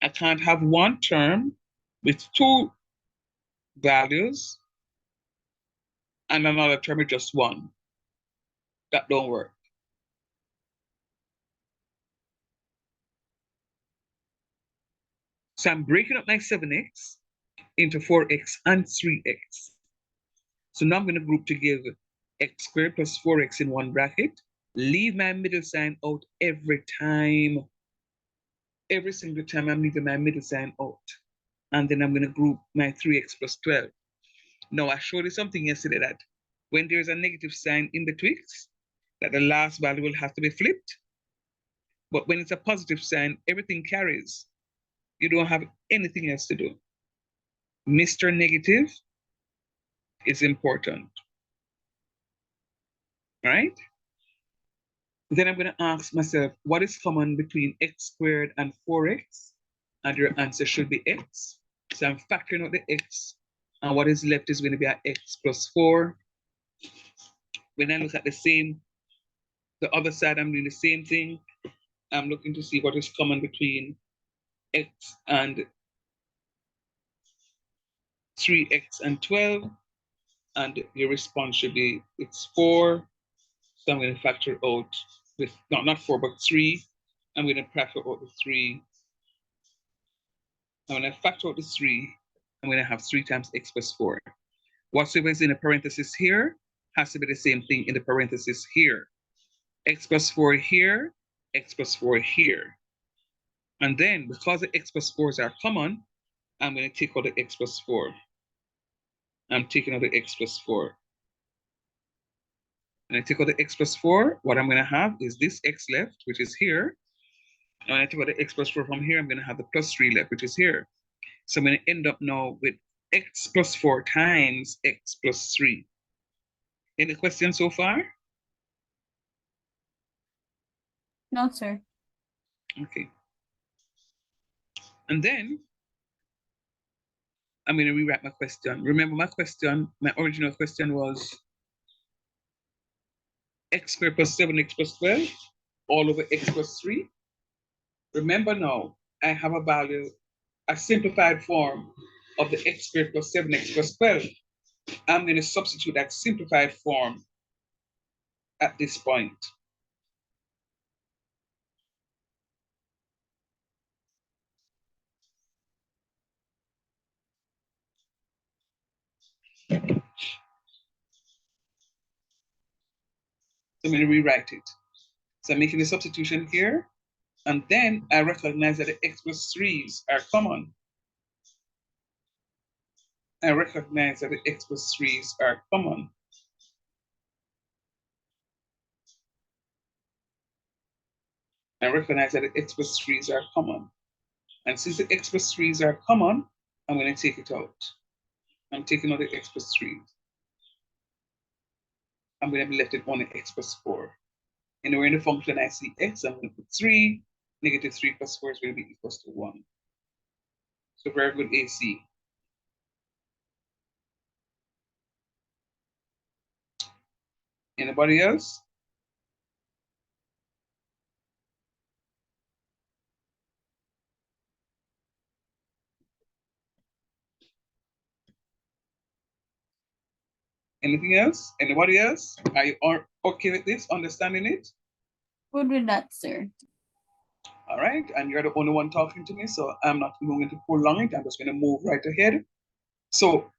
I can't have one term with 2 values and another term with just 1. That don't work. So I'm breaking up my 7x into 4x and 3x. So now I'm going to group to give x squared plus 4x in one bracket leave my middle sign out every time. Every single time I'm leaving my middle sign out. And then I'm going to group my 3x plus 12. Now, I showed you something yesterday that when there's a negative sign in between, that the last value will have to be flipped. But when it's a positive sign, everything carries. You don't have anything else to do. Mr. Negative is important, right? Then I'm going to ask myself, what is common between x squared and 4x? And your answer should be x. So I'm factoring out the x, and what is left is going to be at x plus 4. When I look at the other side, I'm doing the same thing. I'm looking to see what is common between x and 3x and 12. And your response should be, it's 4. So I'm going to factor out this, no, not 4, but 3. I'm going to factor out the 3. And when I factor out the 3, I'm going to have 3 times x plus 4. Whatever is in the parenthesis here has to be the same thing in the parenthesis here. X plus 4 here, x plus 4 here. And then, because the x plus 4s are common, I'm going to take out the x plus 4. I'm taking out the x plus 4. And I take out the x plus 4, what I'm going to have is this x left, which is here. And when I take out the x plus 4 from here, I'm going to have the plus 3 left, which is here. So I'm going to end up now with x plus 4 times x plus 3. Any questions so far? No, sir. Okay. And then I'm going to rewrite my question. Remember my question, my original question was x squared plus 7x plus 12 all over x plus 3. Remember now, I have a value, a simplified form of the x squared plus 7x plus 12. I'm going to substitute that simplified form at this point. So I'm going to rewrite it. So I'm making a substitution here, and then I recognize that the x plus 3s are common. I recognize that the x plus 3s are common. I recognize that the x plus 3s are common. And since the x plus 3s are common, I'm going to take it out. I'm taking out the x plus 3s. I'm going to be left with only x plus 4. Anywhere in the function I see x, I'm going to put 3. Negative 3 plus 4 is going to be equals to 1. So very good, AC. Anybody else? Anything else? Anybody else? Are you okay with this? Understanding it? Good with that, sir. All right. And you're the only one talking to me, so I'm not even going to prolong it. I'm just going to move right ahead. So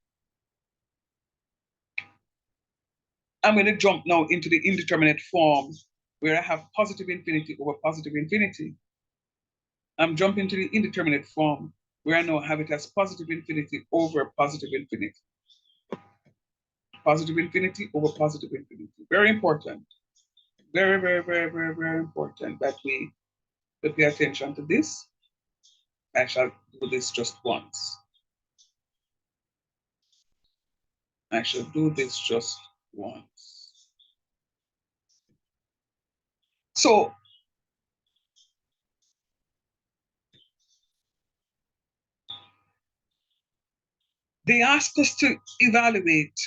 I'm going to jump now into the indeterminate form where I have positive infinity over positive infinity. I'm jumping to the indeterminate form where I now have it as positive infinity over positive infinity. Positive infinity over positive infinity. Very important. Very, very, very, very, very important that we pay attention to this. I shall do this just once. I shall do this just once. So they ask us to evaluate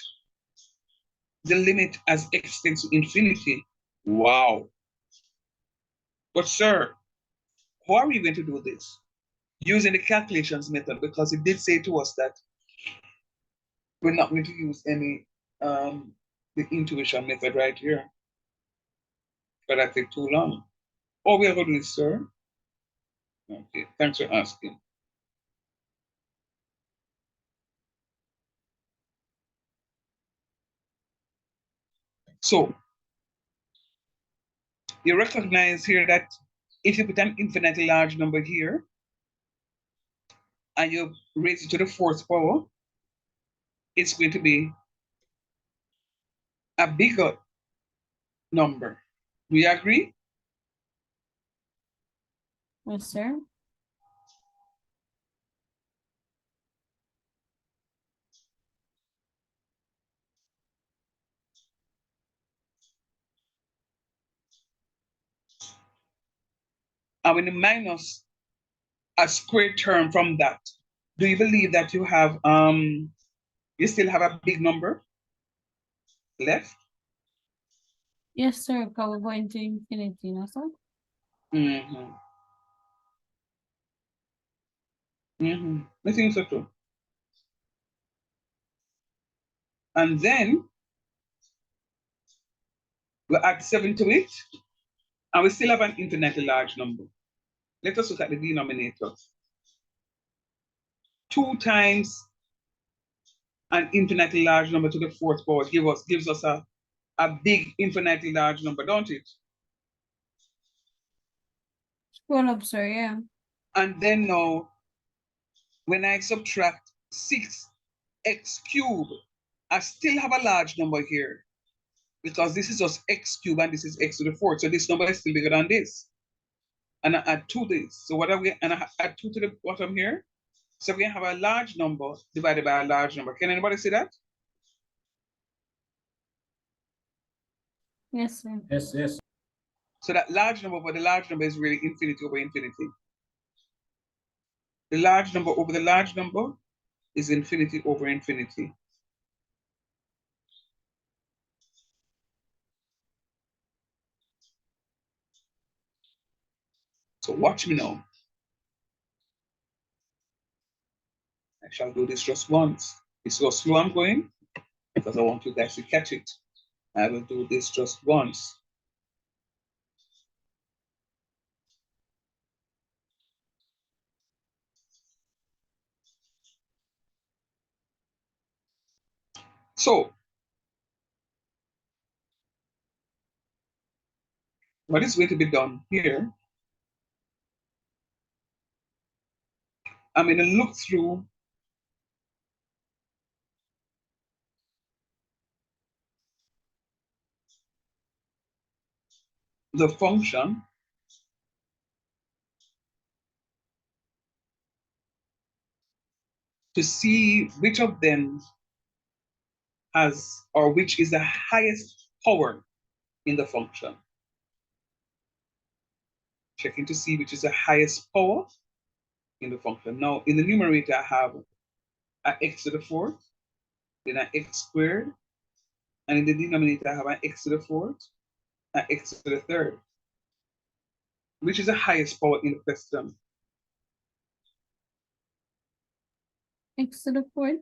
the limit as x tends to infinity. Wow. But sir, how are we going to do this? Using the calculations method, because it did say to us that we're not going to use any the intuition method right here. But that take too long. Oh, we are going to do this, sir. Okay, thanks for asking. So You recognize here that if you put an infinitely large number here and you raise it to the fourth power, it's going to be a bigger number. Do you agree? Yes, sir. And when you minus a square term from that, do you believe that you have you still have a big number left? Yes, sir. Can we go into infinity now, sir? Mm-hmm. Mm-hmm. I think so too. And then we add 7 to it, and we still have an infinitely large number. Let us look at the denominator. 2 times an infinitely large number to the fourth power gives us a big infinitely large number, don't it? Scroll up, sir, yeah. And then now, when I subtract 6x cubed, I still have a large number here because this is just x cubed and this is x to the fourth. So this number is still bigger than this. And I add 2 to this. So what are we, and I add 2 to the bottom here. So we have a large number divided by a large number. Can anybody see that? Yes, sir. Yes, yes. So that large number, but the large number is really infinity over infinity. The large number over the large number is infinity over infinity. So watch me now. I shall do this just once. It's so slow I'm going because I want you guys to catch it. I will do this just once. So what is going to be done here? I'm going to look through the function to see which of them has, or which is the highest power in the function. Checking to see which is the highest power in the function. Now, in the numerator, I have an x to the fourth, then an x squared, and in the denominator, I have an x to the fourth, an x to the third. Which is the highest power in the question? X to the fourth.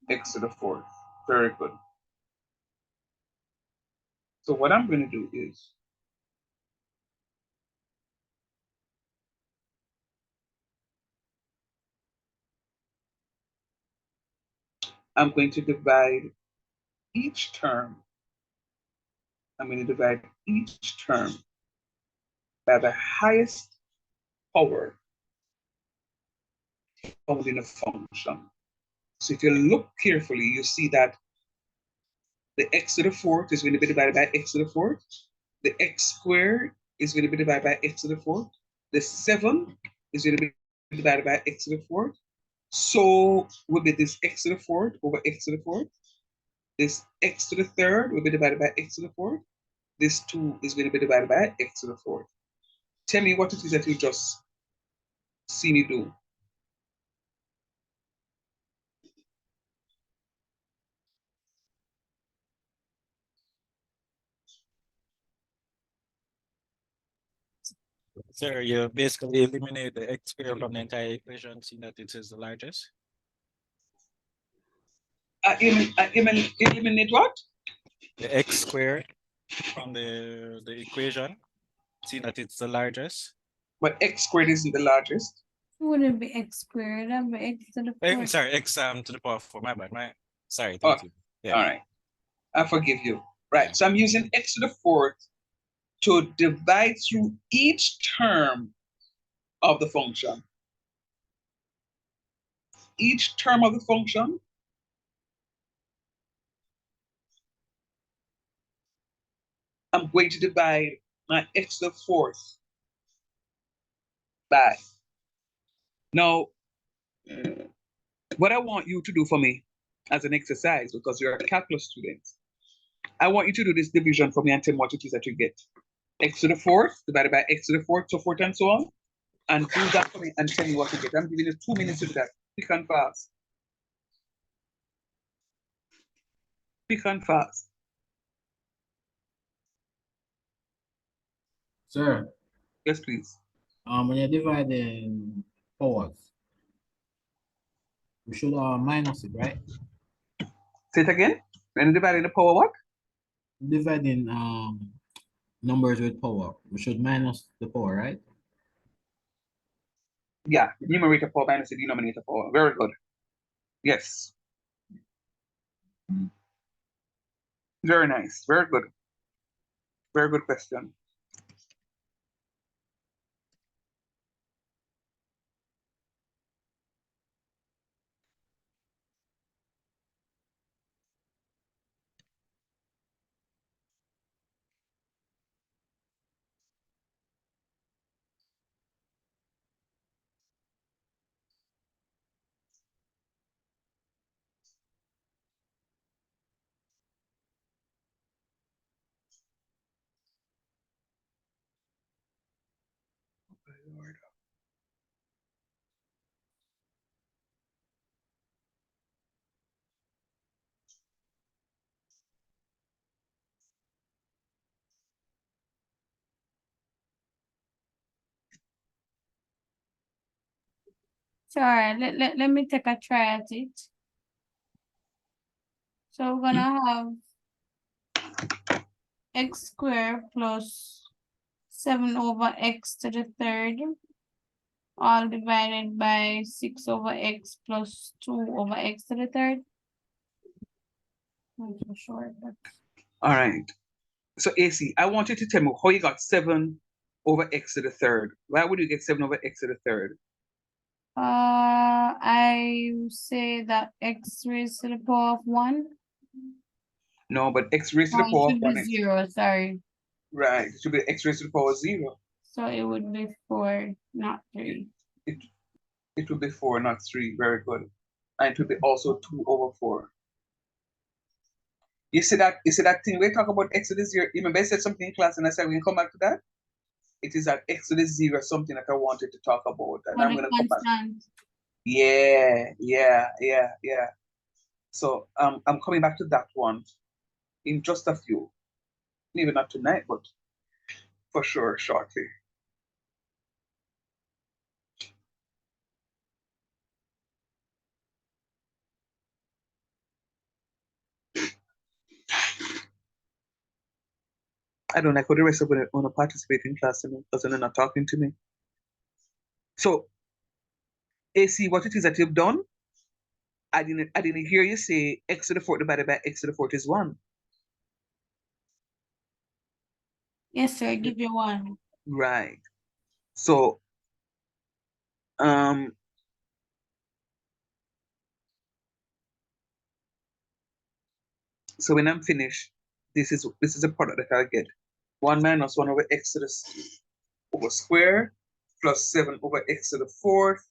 X to the fourth. Very good. So what I'm going to do is I'm going to divide each term. I'm going to divide each term by the highest power found in a function. So if you look carefully, you see that the x to the fourth is going to be divided by x to the fourth. The x squared is going to be divided by x to the fourth. The 7 is going to be divided by x to the fourth. So will be this x to the fourth over x to the fourth. This x to the third will be divided by x to the fourth. This 2 is going to be divided by x to the fourth. Tell me what it is that you just see me do. Sir, you basically eliminate the x squared from the entire equation, seeing that it is the largest. Eliminate what? The x squared from the equation, seeing that it's the largest. But x squared isn't the largest. Wouldn't be x squared, that'd be x to the fourth. Sorry, x to the power 4. My bad. Sorry. Oh, Thank you. Yeah. all right. I forgive you. Right. So I'm using x to the fourth to divide through each term of the function. Each term of the function I'm going to divide my x to the fourth by. Now, what I want you to do for me as an exercise, because you're a calculus student, I want you to do this division for me and tell me what it is that you get. X to the fourth divided by x to the fourth, so forth and so on. And do that for me and tell me what you get. I'm giving you 2 minutes to do that. Quick and fast. Quick and fast. Sir, Yes, please. when you're dividing powers, we should minus it, right? Say it again. When you divide in the power what? Dividing numbers with power, we should minus the power, right? Yeah, numerator power minus the denominator power. Very good. Yes. Very nice. Very good. Very good question. So, all right, let me take a try at it. So we're gonna have x squared plus 7 over x to the third, all divided by 6 over x plus 2 over x to the third. Not so sure, but All right. So AC, I want you to tell me how you got 7 over x to the third. Why would you get 7 over x to the third? I say that x raised to the power of 1. No, but x raised to No, the it power of should 1 be is 0, sorry. right. It should be x raised to the power of 0. So it would be 4, not 3. It would be 4, not 3. Very good. And it would be also 2 over 4. You see that thing we talk about x to the 0. You remember I said something in class and I said we can come back to that? It is that x to the 0 something that I wanted to talk about. And I'm For the gonna come back. constant. Yeah. So I'm coming back to that one in just a few. Maybe not tonight, but for sure shortly. I don't like how the rest of them want to participate in class because they're not talking to me. So AC, what it is that you've done? I didn't hear you say x to the fourth divided by x to the fourth is 1. Yes, sir, give you 1. Right. So so when I'm finished, this is a product that I get. 1 minus 1 over x to the over square plus 7 over x to the fourth,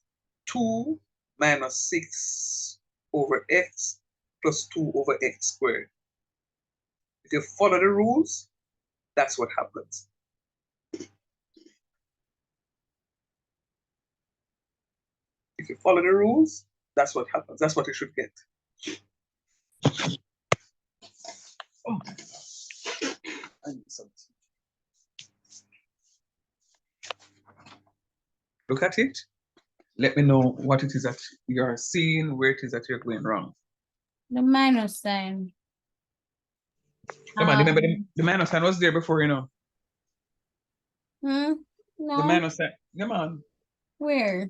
2 minus 6 over x plus 2 over x squared. If you follow the rules, that's what happens. If you follow the rules, that's what happens. That's what you should get. Oh, I need something. Look at it. Let me know what it is that you're seeing, where it is that you're going wrong. The minus sign. Come on, remember the minus sign was there before, you know. No. The minus sign. Come on. Where?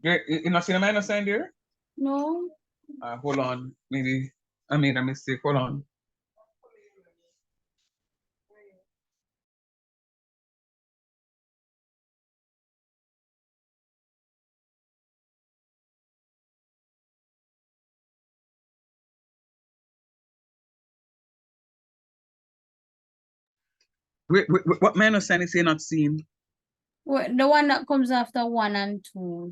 You not see the minus sign there? No. Hold on. Maybe I made a mistake. Hold on. What minus sign is he not seeing? The one that comes after 1 and 2.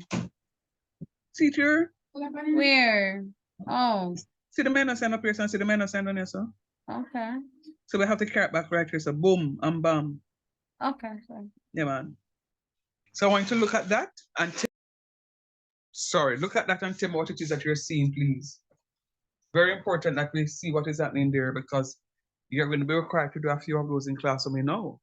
See it here? Where? Oh, See the minus sign up here, son? See the minus sign on here, so? okay. So we have to carry it back right here, so boom and bam. Okay, sorry. Yeah, man. So I want you to look at that and look at that and tell me what it is that you're seeing, please. Very important that we see what is happening there because you're going to be required to do a few of those in class, so we know.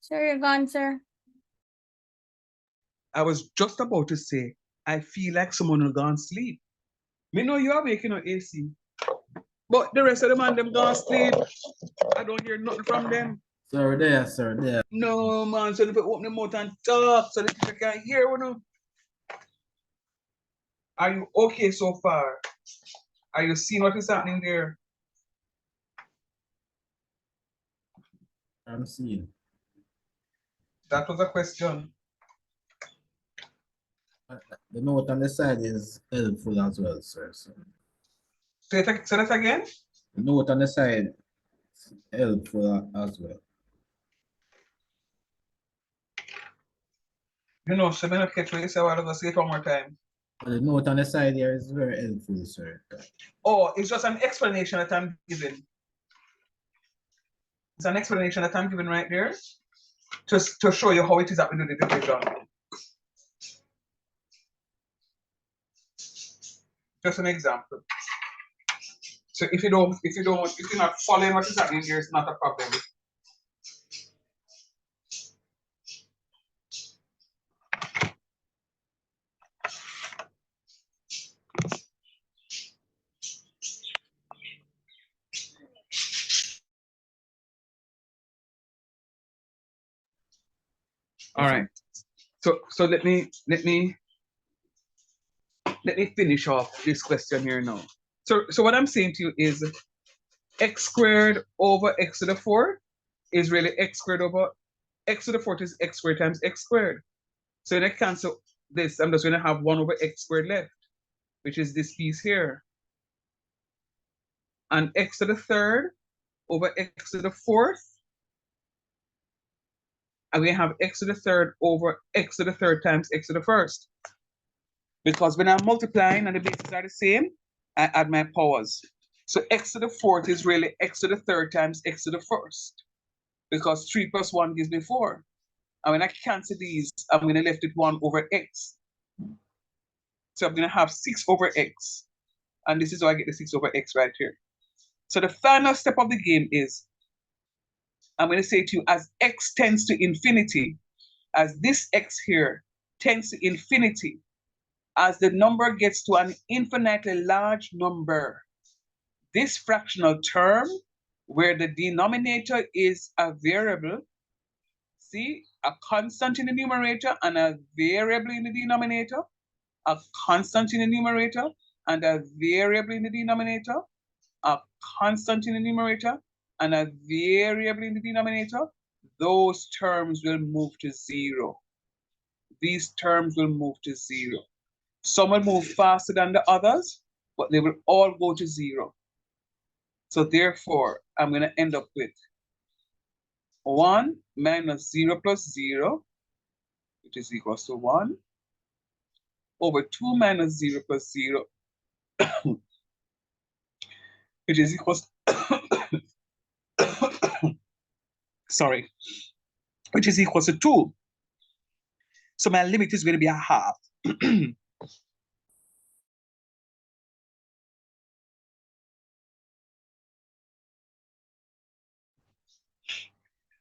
Sir, you're gone, sir. I was just about to say, I feel like someone will go and sleep. Me know you are waking up AC. But the rest of the man, them gone sleep. I don't hear nothing from them. Sir, there, sir, there. No, man. So if you open the mouth and talk so the people can hear you. Are you okay so far? Are you seeing what is happening there? I'm seeing. That was a question. The note on the side is helpful as well, sir. So Say that again. the note on the side is helpful as well. You know, so many catch what you say a while ago. Say it one more time. But the note on the side here is very helpful, sir. Oh, it's just an explanation that I'm giving. It's an explanation that I'm giving right there. Just to show you how it is that we do the division. Just an example. So if you're not following what is happening here, it's not a problem. All right. So let me finish off this question here now. So what I'm saying to you is x squared over x to the 4 is really x squared over x to the 4 is x squared times x squared. So when I cancel this, I'm just going to have 1 over x squared left, which is this piece here. And x to the 3rd over x to the 4th. And we have x to the 3rd over x to the 3rd times x to the 1st. Because when I'm multiplying and the bases are the same, I add my powers. So x to the 4th is really x to the 3rd times x to the 1st. Because 3 plus 1 gives me 4. And when I cancel these, I'm going to left with 1 over x. So I'm going to have 6 over x. And this is how I get the 6 over x right here. So the final step of the game is, I'm going to say to you, as x tends to infinity, as this x here tends to infinity, as the number gets to an infinitely large number, this fractional term, where the denominator is a variable, see, a constant in the numerator and a variable in the denominator, a constant in the numerator and a variable in the denominator, a constant in the numerator and a variable in the denominator, those terms will move to 0. These terms will move to 0. Some will move faster than the others, but they will all go to 0. So therefore, I'm going to end up with 1 minus 0 plus 0, which is equals to 1, over 2 minus 0 plus 0, which is equals sorry, which is equals to 2. So my limit is going to be a half.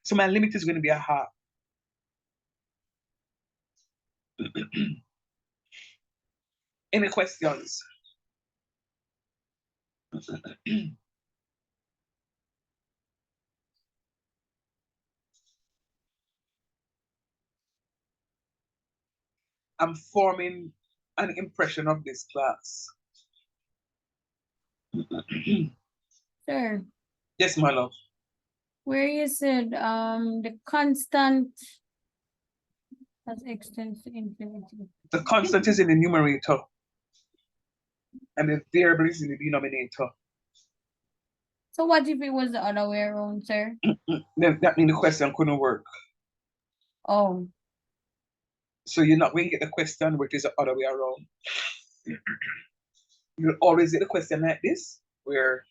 So my limit is going to be a half. Any questions? I'm forming an impression of this class. Sir, Yes, my love. where you said the constant has x tends to infinity. The constant is in the numerator and the variable is in the denominator. So what if it was the other way around, sir? Then that means the question couldn't work. Oh, So you're not going to get the question which is the other way around. You'll always get a question like this, where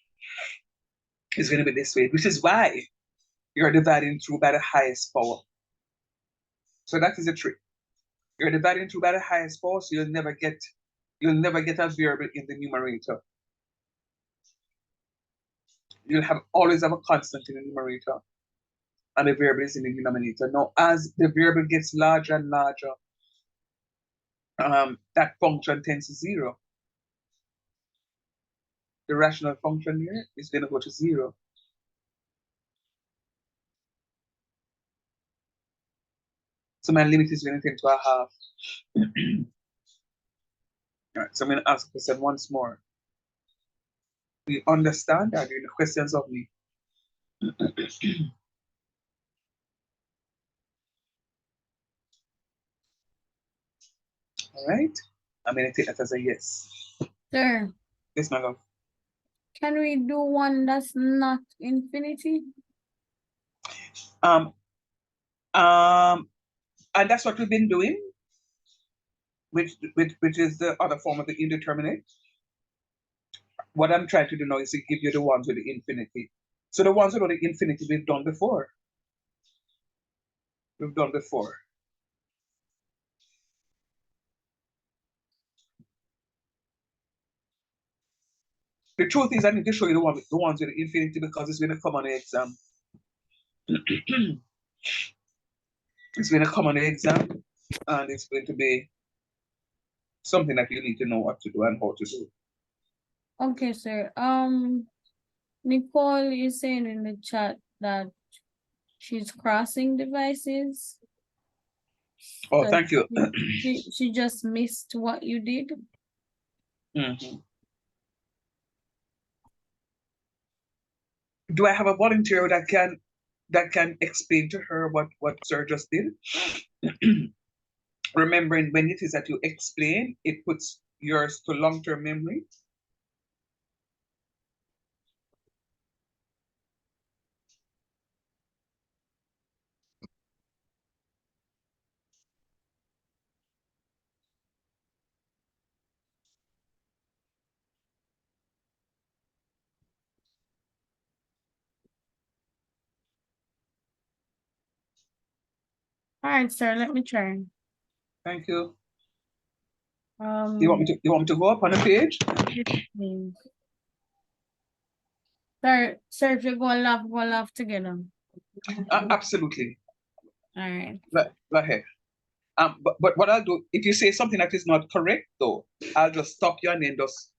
it's going to be this way, which is why you're dividing through by the highest power. So that is the trick. You're dividing through by the highest power, so you'll never get a variable in the numerator. You'll always have a constant in the numerator, and the variable is in the denominator. Now, as the variable gets larger and larger, that function tends to 0. The rational function here is going to go to 0. So my limit is going to tend to a half. All right, so I'm going to ask the question once more. Do you understand? Are there any questions of me? All right, I'm going to take that as a yes. sir, Yes, my love. can we do one that's not infinity? And that's what we've been doing, which is the other form of the indeterminate. What I'm trying to do now is to give you the ones with the infinity. So the ones with the infinity we've done before. We've done before. The truth is, I need to show you the ones with the infinity because it's going to come on the exam. It's going to come on the exam, and it's going to be something that you need to know what to do and how to do. Okay, sir. Nicole is saying in the chat that she's crossing devices. Oh, So thank you. she just missed what you did. Mhm. Do I have a volunteer that can explain to her what sir just did? Remembering when it is that you explain, it puts yours to long-term memory. All right, sir, let me try. Thank you. You want me to go up on the page? please. Sir, if you go laugh together. Absolutely. All right. Go ahead. But what I'll do, if you say something that is not correct, though, I'll just stop you and then just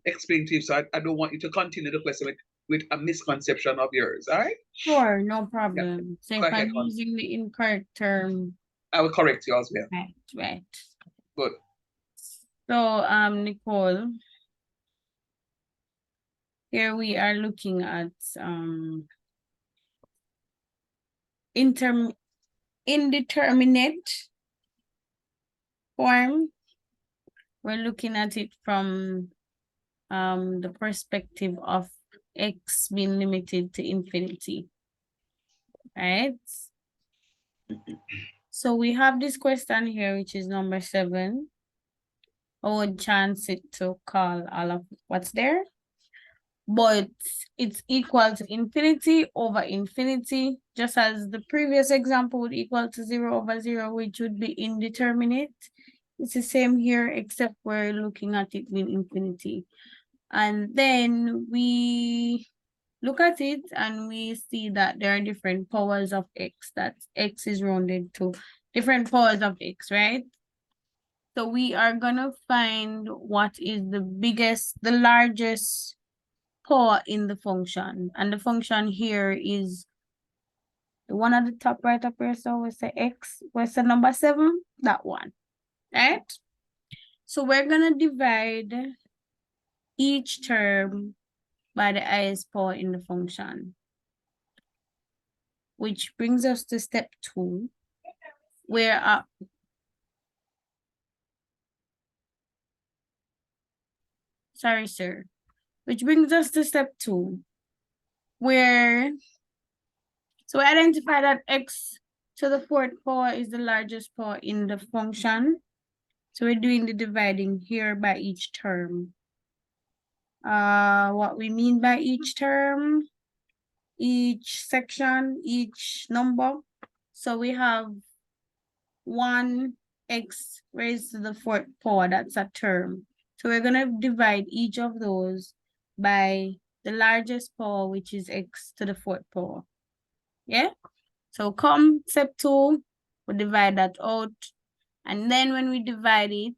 explain to you. So I don't want you to continue the question with a misconception of yours. All right? Sure, no problem. So Go if ahead, I'm hon. using the incorrect term, I will correct you as well. right. Good. So, Nicole, here we are looking at indeterminate form. We're looking at it from the perspective of x being limited to infinity, right? So we have this question here, which is number 7. I would chance it to call all of what's there, but it's equal to infinity over infinity, just as the previous example would equal to 0 over 0, which would be indeterminate. It's the same here, except we're looking at it with infinity. And then we look at it and we see that there are different powers of x, that x is rounded to different powers of x, right? So we are gonna find what is the largest power in the function. And the function here is the one at the top right up here. So we say x, where's the number 7? That one, right? So we're gonna divide each term by the highest power in the function, which brings us to step 2, where sorry, sir. Which brings us to step 2, where so we identify that x to the 4th power is the largest power in the function. So we're doing the dividing here by each term. What we mean by each term, each section, each number. So we have 1x raised to the 4th power, that's a term. So we're gonna divide each of those by the largest power, which is x to the 4th power. Yeah? So come step 2, we divide that out. And then when we divide it,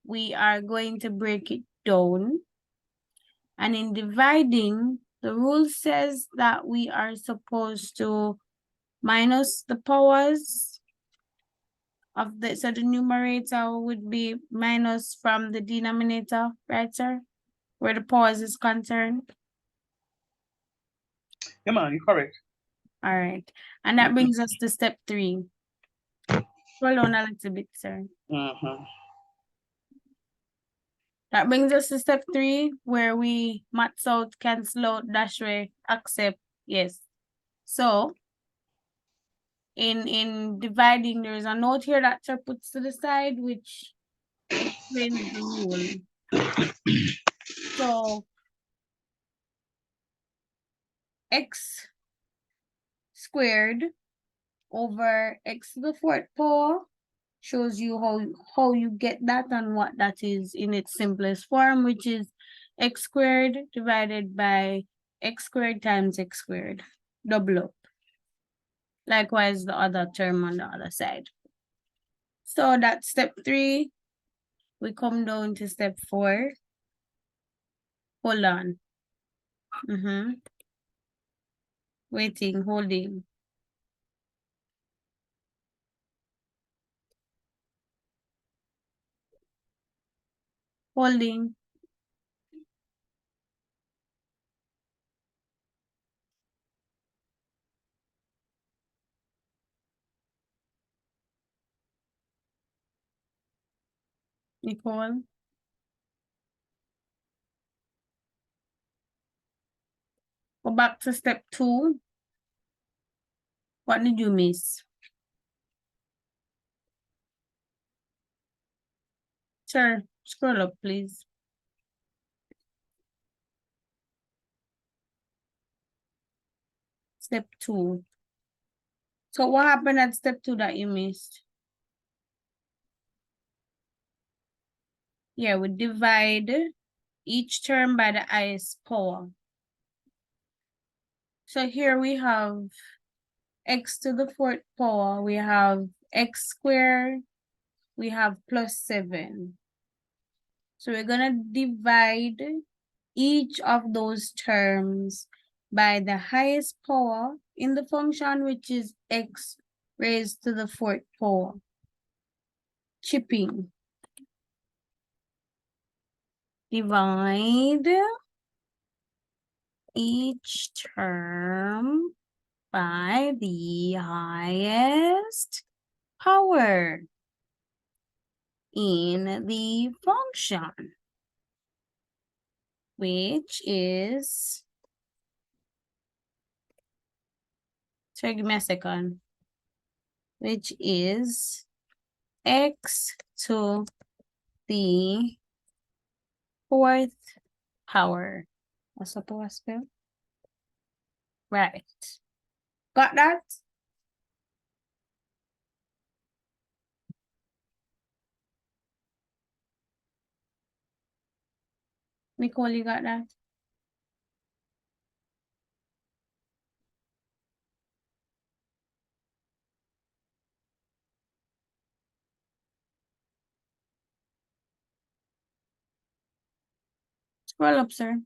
we are going to break it down. And in dividing, the rule says that we are supposed to minus the powers of so the numerator would be minus from the denominator, right, sir? Where the powers is concerned. Yeah, man, you're correct. All right. And that brings us to step 3. Scroll down a little bit, sir. That brings us to step 3, where we max out, cancel out, dash away, accept, yes. So in dividing, there is a note here that sir puts to the side, which explains the rule. So x squared over x to the 4th power shows you how you get that and what that is in its simplest form, which is x squared divided by x squared times x squared, double up. Likewise, the other term on the other side. So that's step 3. We come down to step 4. Hold on. Waiting, holding. Holding. Nicole. Go back to step 2. What did you miss? Sir, scroll up, please. Step 2. So what happened at step 2 that you missed? here we divide each term by the highest power. So here we have x to the fourth power, we have x squared, we have plus 7. So we're gonna divide each of those terms by the highest power in the function, which is x raised to the fourth power. Chipping. Divide each term by the highest power in the function, which is, so give me a second, which is x to the fourth power. What's up, spell? Right. Got that? Nicole, you got that? Scroll up, sir.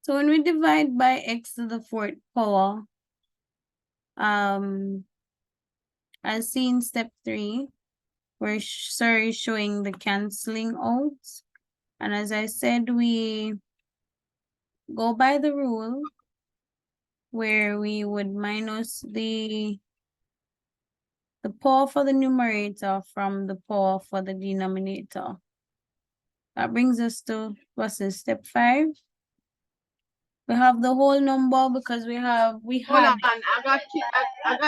So when we divide by x to the fourth power, as seen step 3, where sir is showing the canceling out. And as I said, we go by the rule where we would minus the power for the numerator from the power for the denominator. That brings us to, what's this, step 5? We have the whole number because we had Hold on, I got kicked out.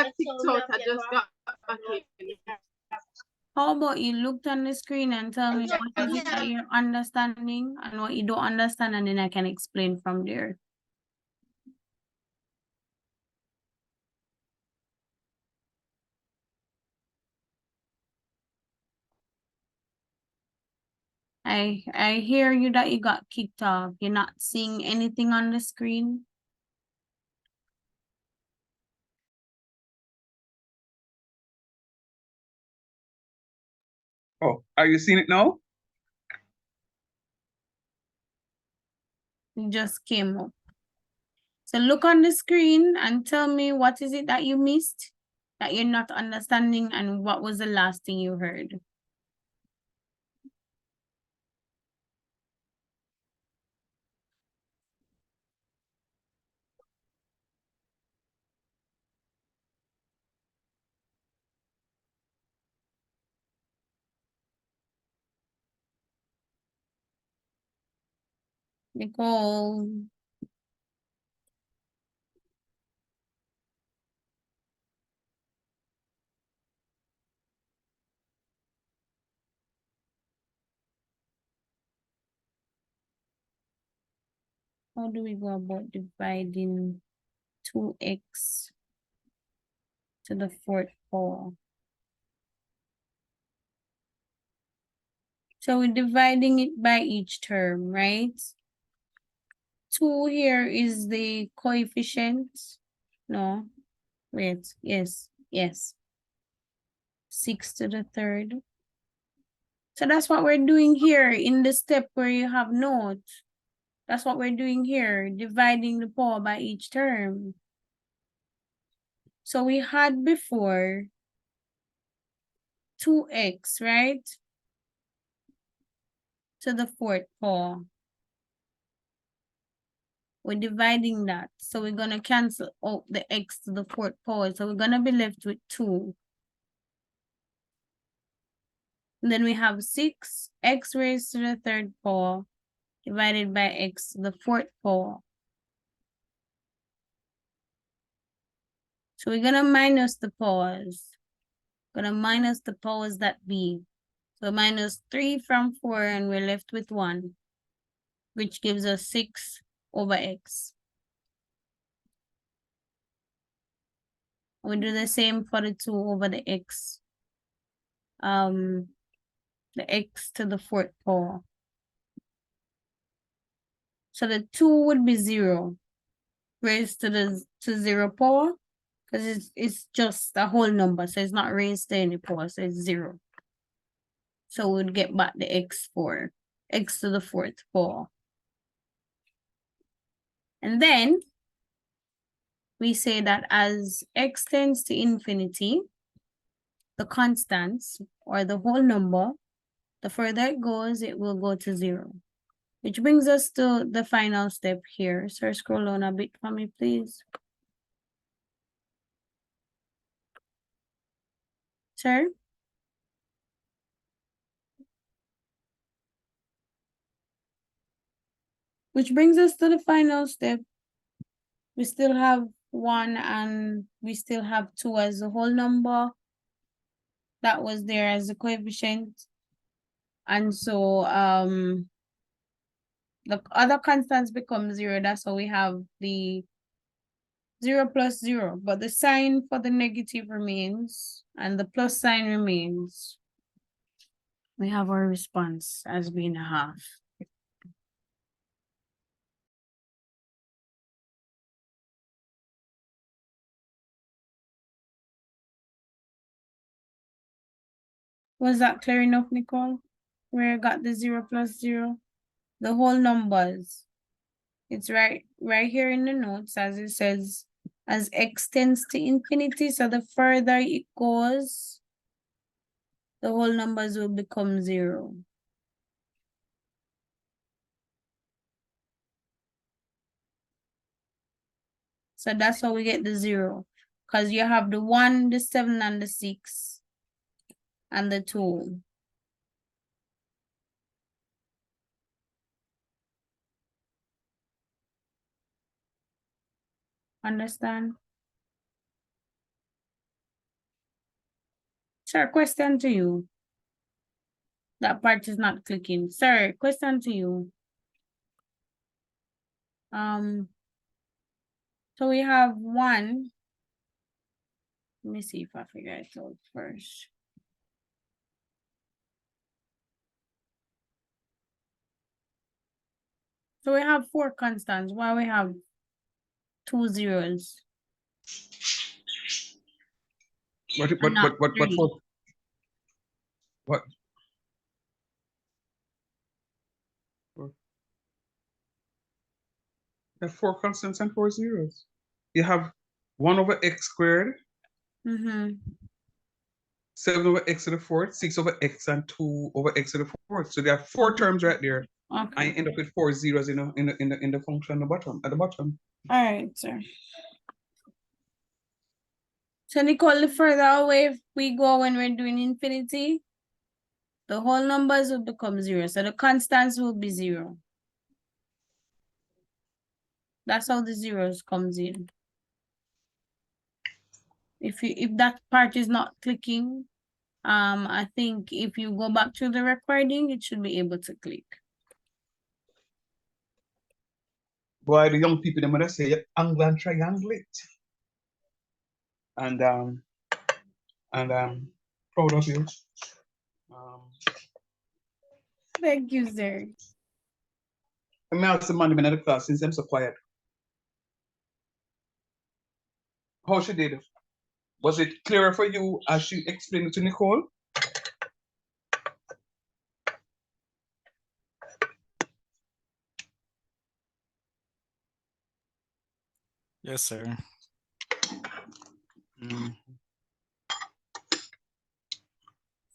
I just got back in. How about you looked on the screen and tell me what is it that you're understanding and what you don't understand, and then I can explain from there. I hear you that you got kicked off. You're not seeing anything on the screen. Oh, are you seeing it now? You just came up. So look on the screen and tell me what is it that you missed, that you're not understanding, and what was the last thing you heard. Nicole. How do we go about dividing 2x to the fourth power? So we're dividing it by each term, right? 2 here is the coefficient. No, wait, yes. 6 to the third. So that's what we're doing here in the step where you have notes. That's what we're doing here, dividing the power by each term. So we had before 2x, right? To the fourth power. We're dividing that. So we're going to cancel out the x to the fourth power. So we're going to be left with 2. And then we have 6, x raised to the third power divided by x to the fourth power. So we're going to minus the powers. Going to minus the powers that be. So minus 3 from 4, and we're left with 1, which gives us 6 over x. We do the same for the 2 over the x. The x to the 4th power. So the 2 would be 0 raised to the 0 power, because it's just a whole number, so it's not raised to any power, so it's 0. So we'd get back the x4, x to the 4th power. And then we say that as x tends to infinity, the constants or the whole number, the further it goes, it will go to 0. Which brings us to the final step here. Sir, scroll down a bit for me, please. Sir? Which brings us to the final step. We still have 1 and we still have 2 as the whole number. That was there as a coefficient. And so the other constants become 0. That's how we have the 0 plus 0. But the sign for the negative remains and the plus sign remains. We have our response as being a half. Was that clear enough, Nicole? Where I got the 0 plus 0? The whole numbers. It's right here in the notes, as it says, as x tends to infinity. So the further it goes, the whole numbers will become 0. So that's how we get the 0. Because you have the 1, the 7, and the 6, and the 2. Understand? Sir, question to you. That part is not clicking. Sir, question to you. So we have 1. Let me see if I figure it out first. So we have 4 constants. Why we have 2 zeros? What not what 3. for? What? You have 4 constants and 4 zeros. You have 1 over x squared, 7 over x to the 4th, 6 over x, and 2 over x to the 4th. So there are 4 terms right there. Okay. I end up with 4 zeros in the function at the bottom. All right, sir. So Nicole, the further away we go when we're doing infinity, the whole numbers will become 0. So the constants will be 0. That's how the zeros comes in. If that part is not clicking, I think if you go back to the recording, it should be able to click. Boy, the young people, they might say angle and triangulate. And proud of you. Thank you, sir. Let me ask the man in the class since I'm so quiet. How she did? Was it clearer for you as she explained it to Nicole? Yes, sir.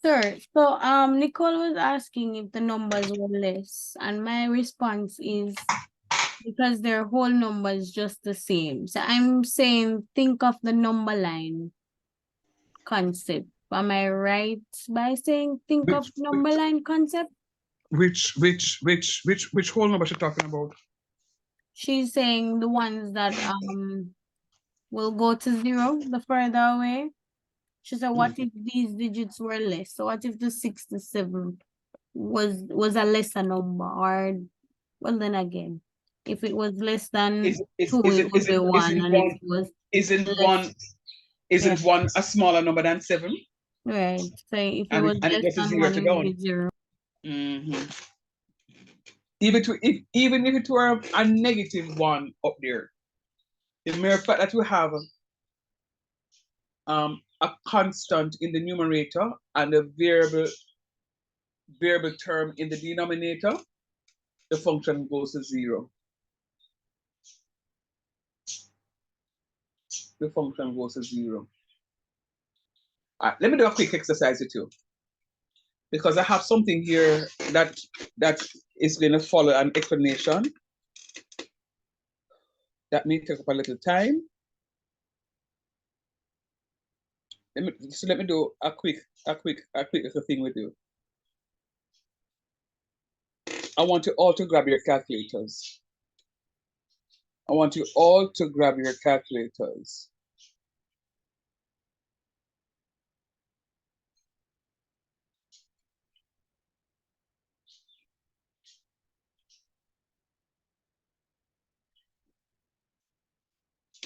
Sir, so Nicole was asking if the numbers were less, and my response is because their whole number is just the same. So I'm saying think of the number line concept. Am I right by saying think of number line concept? Which whole number she talking about? She's saying the ones that will go to 0 the further away. She said, what if these digits were less? So what if the 6 to 7 was a lesser number? Or, well, then again, if it was less than 2, it would be 1. And if it was isn't less, one Isn't Yeah. one a smaller number than 7? Right. So if it And was it less goes to than 0 one, to it would down. be 0. Even if it were a negative 1 up there, the mere fact that we have a constant in the numerator and a variable term in the denominator, the function goes to 0. The function goes to 0. All right, let me do a quick exercise with you, because I have something here that is going to follow an explanation. That may take up a little time. Let me do a quick little thing with you. I want you all to grab your calculators. I want you all to grab your calculators.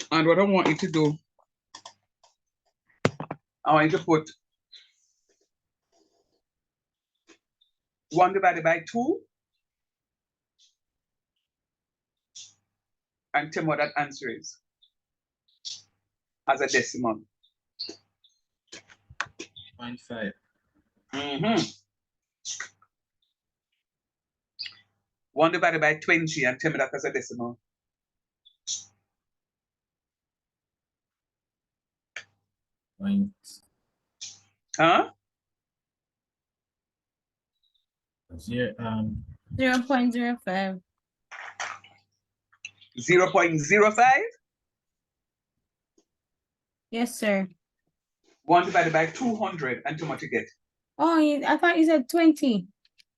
And what I want you to do, I want you to put 1 divided by 2 and tell me what that answer is as a decimal. 0.5. 1 divided by 20 and tell me that as a decimal. Point. Huh? 0.05. 0.05. 0.05? Yes, sir. 1 divided by 200 and tell me what you get. Oh, I thought you said 20.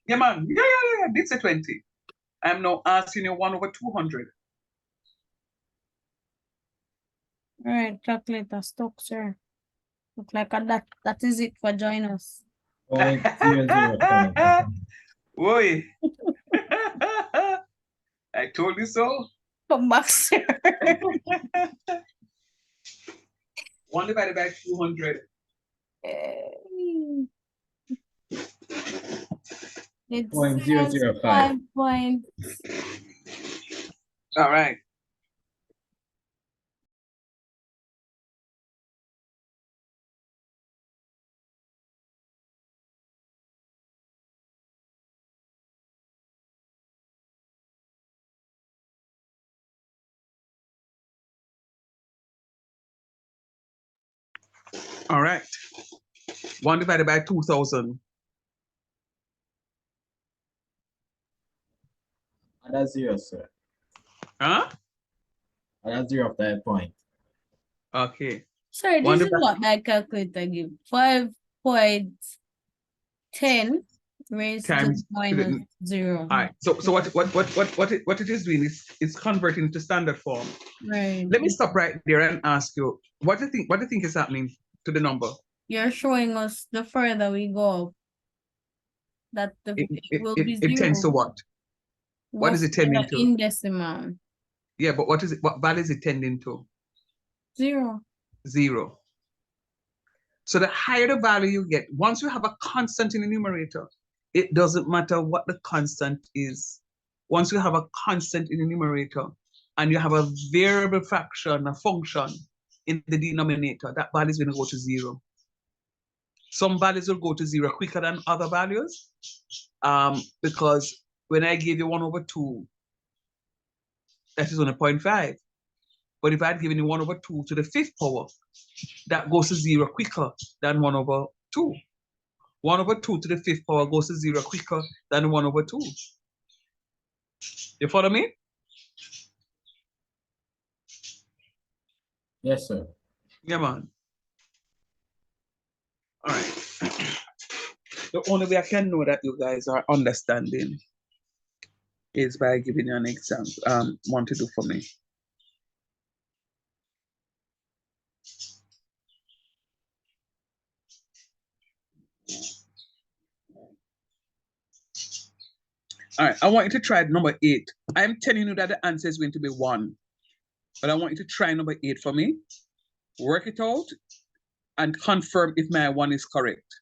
Yeah, man. Yeah. It's a 20. I'm now asking you 1 over 200. All right, calculator stuck, sir. Look like that is it for join us. 0.005. Boy. I told you so. Come back, sir. 1 divided by 200. It's 0.005. 5 point. All right. All right. 1 divided by 2,000. That's 0, sir. Huh? That's 0 of that point. Okay. Sorry, One this is divided- what my calculator give. 5.10 raised to Times the minus 0. All right. So what it is doing is it's converting to standard form. Right. Let me stop right there and ask you, what do you think is happening to the number? You're showing us the further we go up, that it will be 0. It tends to what? What is it tending to? In decimal. Yeah, but what value is it tending to? 0. 0. So the higher the value you get, once you have a constant in the numerator, it doesn't matter what the constant is. Once you have a constant in the numerator and you have a variable fraction, a function in the denominator, that value is going to go to 0. Some values will go to 0 quicker than other values, because when I gave you 1 over 2, that is only 0.5. But if I had given you 1 over 2 to the 5th power, that goes to 0 quicker than 1 over 2. 1 over 2 to the 5th power goes to 0 quicker than 1 over 2. You follow me? Yes, sir. Yeah, man. All right. The only way I can know that you guys are understanding is by giving you an example. Want to do for me. All right, I want you to try number 8. I'm telling you that the answer is going to be 1, but I want you to try number 8 for me. Work it out and confirm if my one is correct.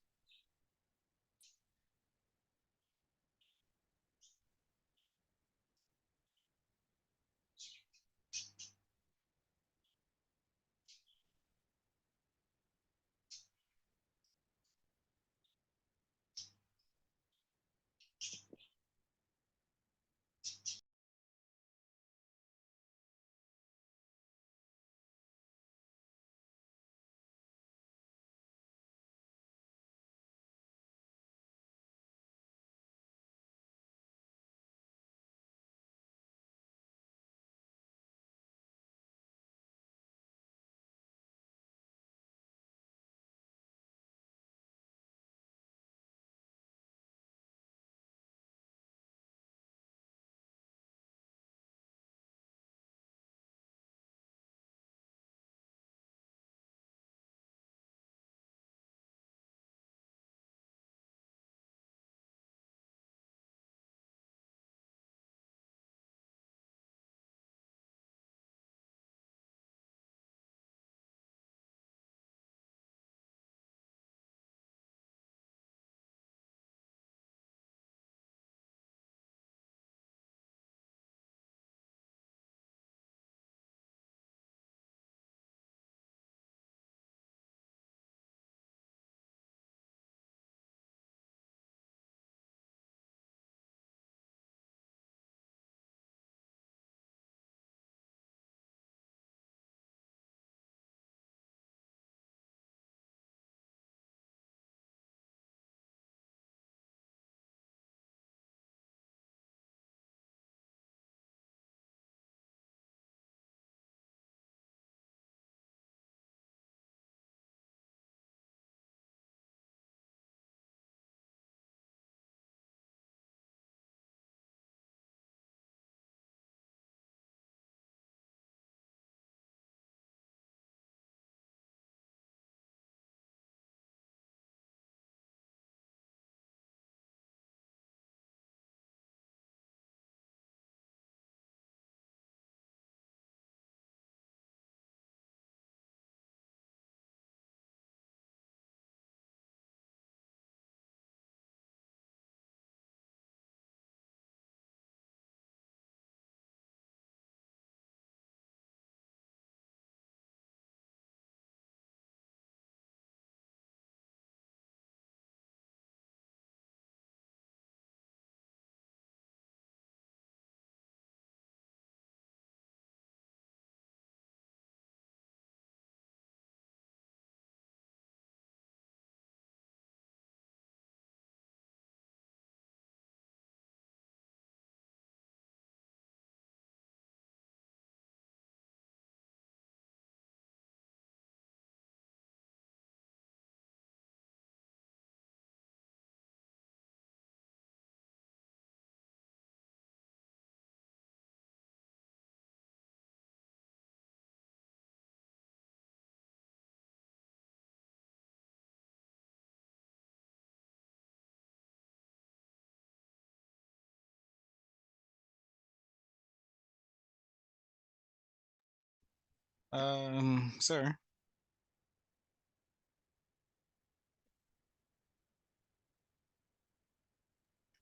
Sir.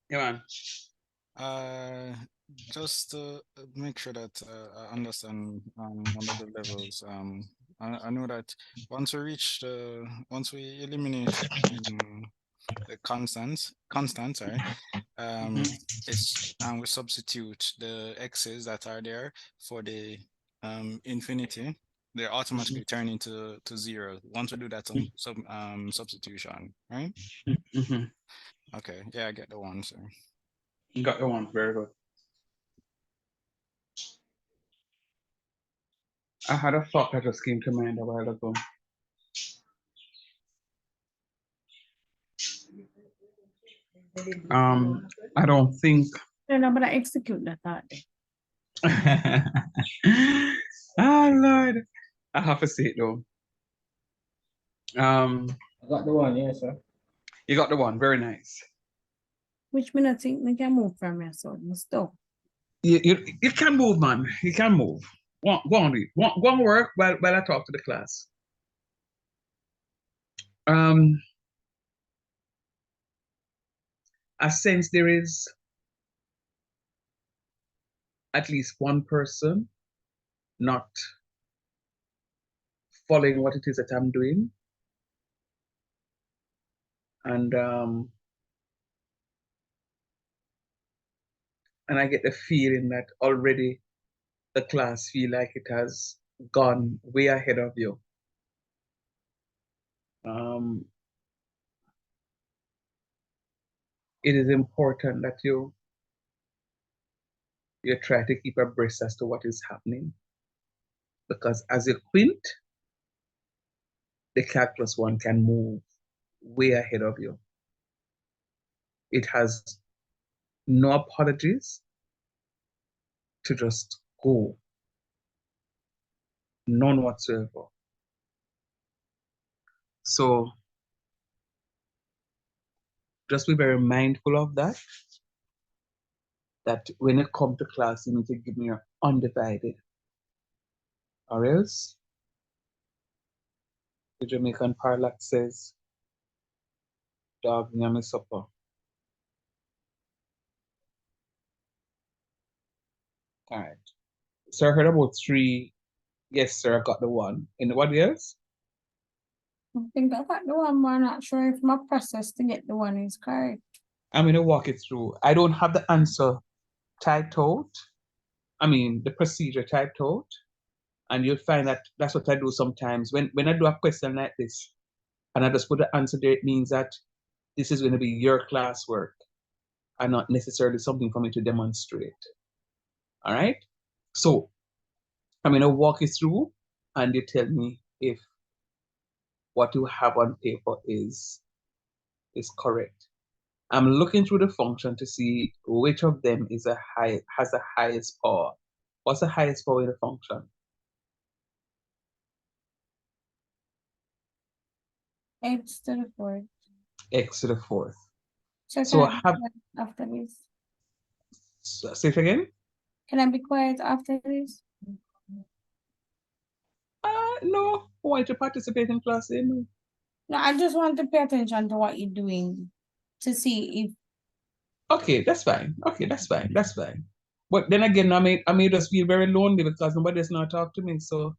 Yeah, man. Just to make sure that I understand one of the levels. I know that once we eliminate the constants, sorry, it's and we substitute the x's that are there for the infinity, they automatically turn into zero once we do that substitution, right? Mhm. Okay, yeah, I get the one, sir. You got the one. Very good. I had a thought that just came to mind a while ago. I don't think. No, but I execute that thought. Ah, Lord. I have to say it though. I got the one, yes, sir. You got the one. Very nice. Which me not think me can move from here, so I'm stuck. You can move, man. You can move. Go on, read. Go on work while I talk to the class. I sense there is at least one person not following what it is that I'm doing. And I get the feeling that already the class feel like it has gone way ahead of you. It is important that you try to keep abreast as to what is happening, because as you quint, the calculus one can move way ahead of you. It has no apologies to just go, none whatsoever. So just be very mindful of that, that when you come to class, you need to give me your undivided, or else the Jamaican parlac says, dog nyame supper. All right. So I heard about 3. Yes, sir, I got the 1. And what else? I think I got the one, but I'm not sure if my process to get the one is correct. I'm going to walk it through. I don't have the answer typed out. I mean, the procedure typed out. And you'll find that that's what I do sometimes. When I do a question like this, and I just put the answer there, it means that this is going to be your classwork and not necessarily something for me to demonstrate. All right? So I'm going to walk you through, and you tell me if what you have on paper is correct. I'm looking through the function to see which of them has the highest power. What's the highest power in the function? X to the 4th. X to the 4th. So So can I be quiet after this? Say it again? Can I be quiet after this? No. I want to participate in class. No, I just want to pay attention to what you're doing to see if. Okay, that's fine. Okay, that's fine. That's fine. But then again, I may just feel very lonely because nobody does not talk to me. So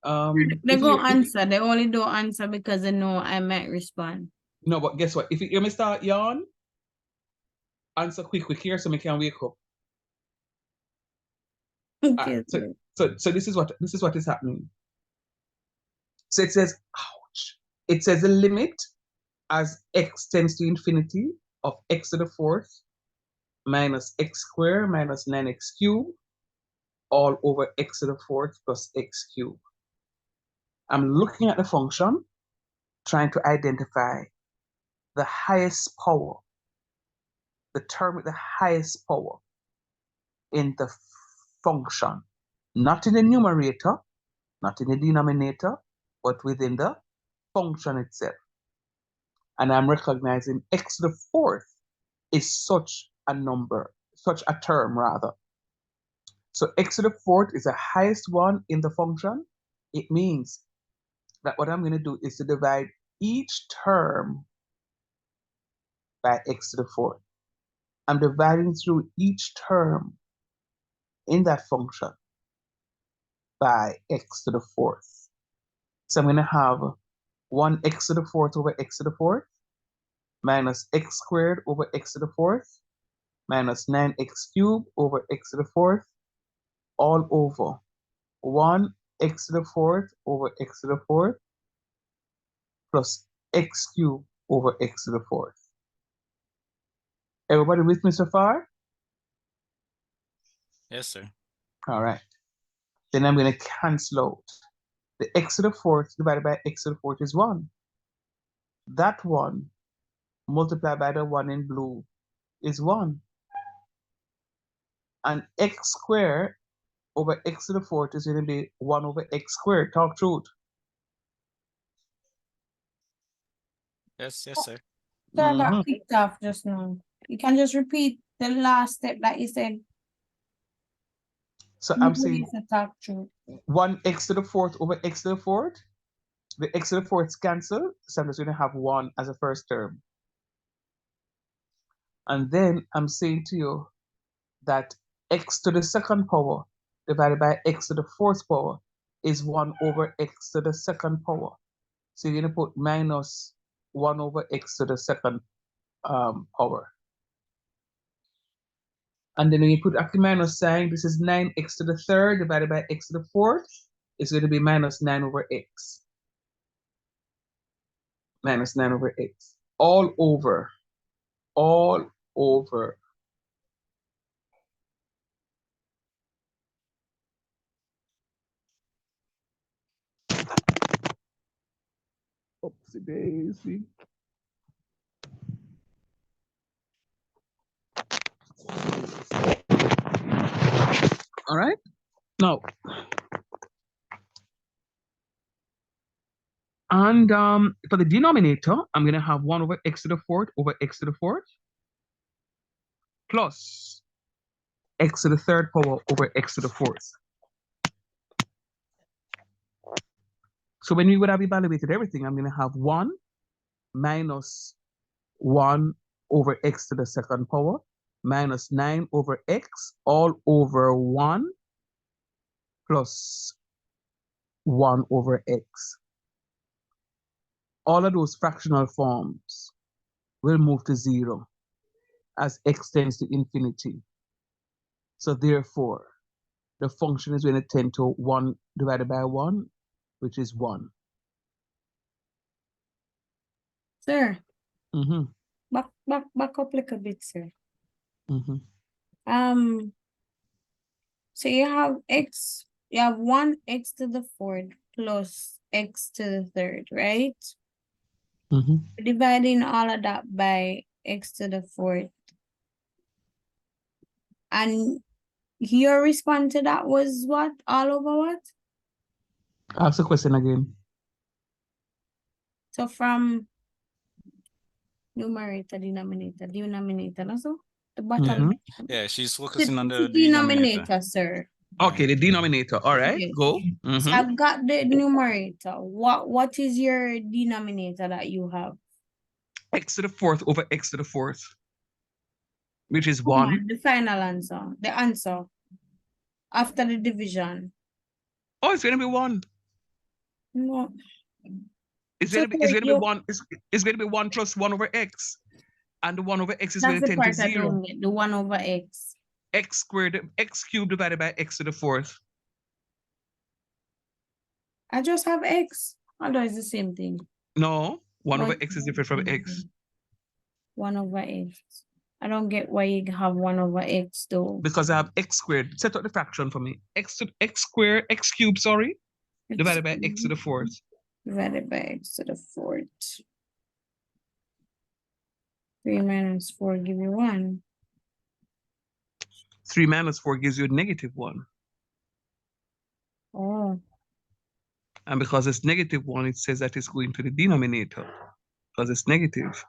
They go answer. They only don't answer because they know I might respond. No, but guess what? If you hear me start yawn, answer quick here so me can wake up. Okay. So this is what is happening. So it says, ouch. It says the limit as x tends to infinity of x to the 4th minus x squared minus 9x cubed all over x to the 4th plus x cubed. I'm looking at the function, trying to identify the highest power, the term with the highest power in the function, not in the numerator, not in the denominator, but within the function itself. And I'm recognizing x to the 4th is such a number, such a term rather. So x to the 4th is the highest one in the function. It means that what I'm going to do is to divide each term by x to the 4th. I'm dividing through each term in that function by x to the 4th. So I'm going to have 1x to the 4th over x to the 4th minus x squared over x to the 4th minus 9x cubed over x to the 4th all over 1x to the 4th over x to the 4th plus x cubed over x to the 4th. Everybody with me so far? Yes, sir. All right. Then I'm going to cancel out. The x to the 4th divided by x to the 4th is 1. That 1 multiplied by the 1 in blue is 1. And x squared over x to the 4th is going to be 1 over x squared. Talk truth. Yes, sir. So I got kicked off just now. You can just repeat the last step that you said. So I'm saying talk truth. 1x to the 4th over x to the 4th The x to the fourth cancel, so I'm just going to have 1 as a first term. And then I'm saying to you that x to the second power divided by x to the fourth power is 1 over x to the second power. So you're going to put minus 1 over x to the second power. And then when you put after minus sign, this is 9x to the third divided by x to the fourth. It's going to be minus 9 over x. Minus 9 over x. All over. Oopsie daisy. All right. Now, and for the denominator, I'm going to have 1 over x to the fourth over x to the fourth plus x to the third power over x to the fourth. So when we would have evaluated everything, I'm going to have 1 minus 1 over x to the second power minus 9 over x all over 1 plus 1 over x. All of those fractional forms will move to 0 as x tends to infinity. So therefore, the function is going to tend to 1 divided by 1, which is 1. Sir, Mm-hmm. back up like a bit, sir. Mm-hmm. So you have you have 1x to the fourth plus x to the third, right? Mm-hmm. Dividing all of that by x to the fourth. And your response to that was what? All over what? Ask the question again. So from numerator, denominator, also the bottom. Mm-hmm. Yeah, she's The focusing on the denominator. denominator, sir. Okay, the denominator. All right, Yes. go. So Mm-hmm. I've got the numerator. What is your denominator that you have? X to the fourth over x to the fourth, which is Come 1. on, the final answer. The answer after the division. Oh, it's going to be 1. No. It's So going to be, it's sorry, going to be 1. It's going to be 1 plus 1 over x. And the 1 over x is going that's to the tend to part I 0. don't get. The 1 over x. X squared, x cubed divided by x to the fourth. I just have x. Although it's the same thing. No, 1 No, over it's x is different from not the x. same thing. 1 over x. I don't get why you have 1 over x though. Because I have x squared. Set out the fraction for me. X squared, x cubed, sorry, divided by x to the fourth. Divided by x to the fourth. 3 minus 4 give you 1. 3 minus 4 gives you a negative 1. Oh. And because it's negative 1, it says that it's going to the denominator because it's negative.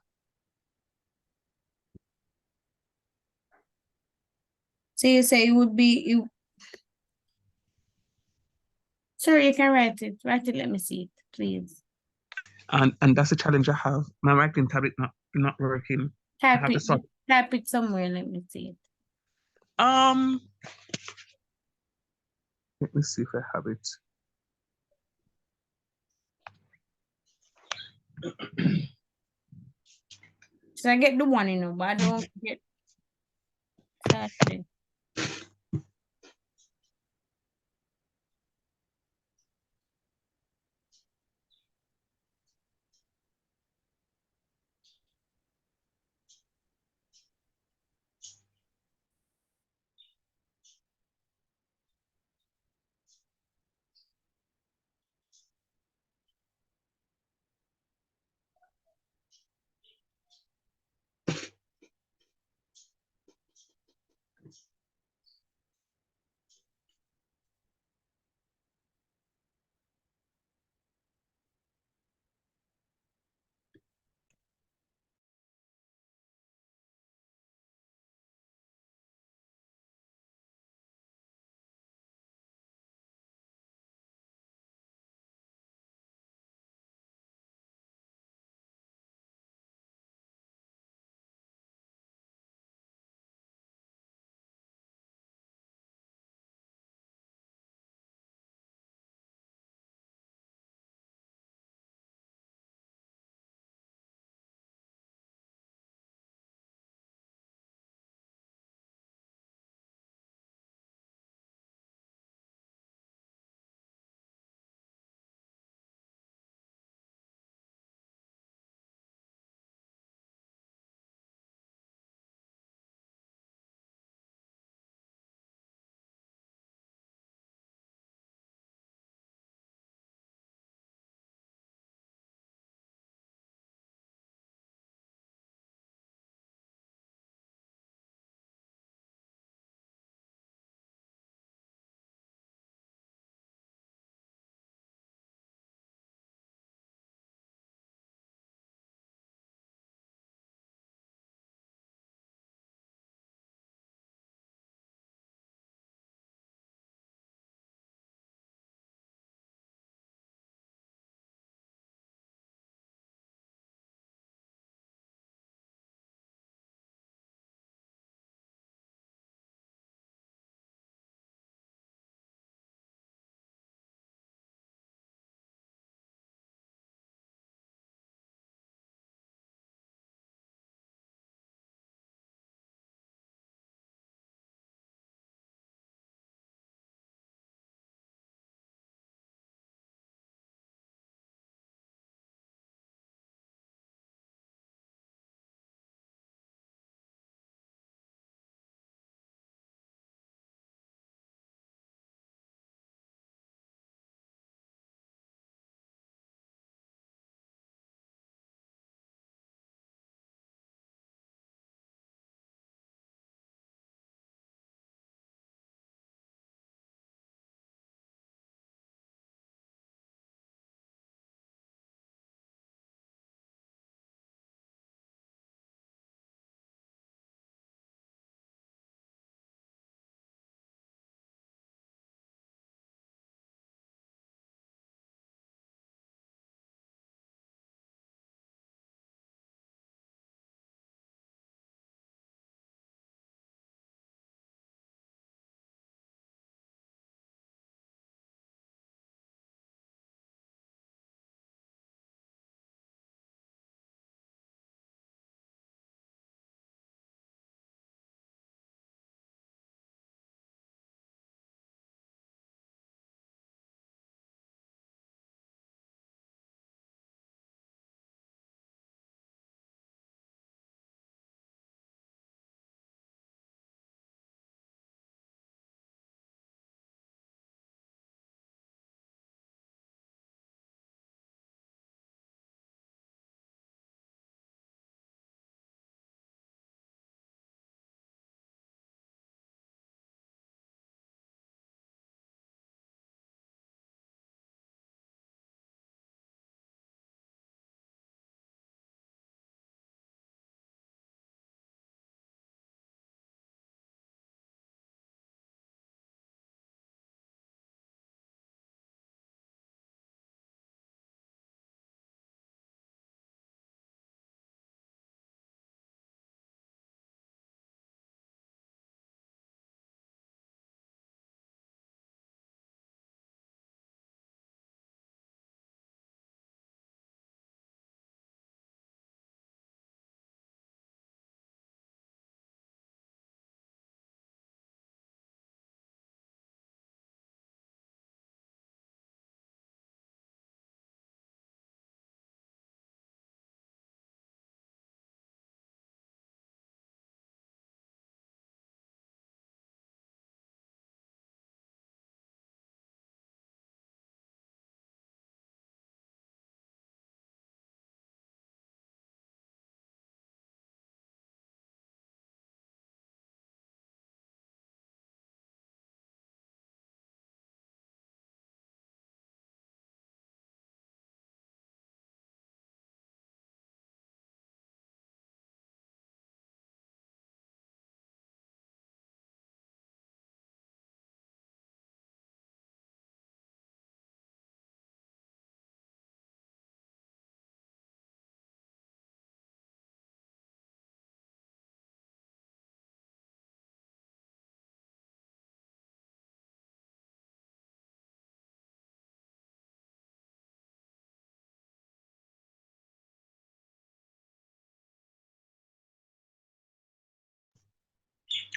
So you say it would be you. Sorry, you can write it. Write it, let me see it, please. And that's the challenge I have. My writing tablet not working. I have to sort. Type it somewhere, let me see it. Let me see if I have it. So I get the 1, you know, but I don't get Saturday.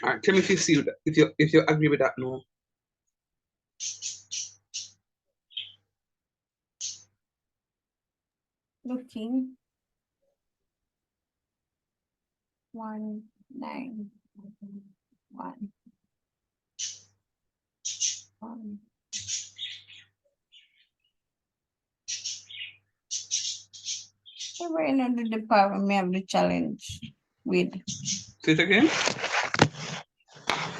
All right, tell me if you see that, if you agree with that. No. Looking. 1, 9, 1. 1. We're in the department we have the challenge with. Say it again.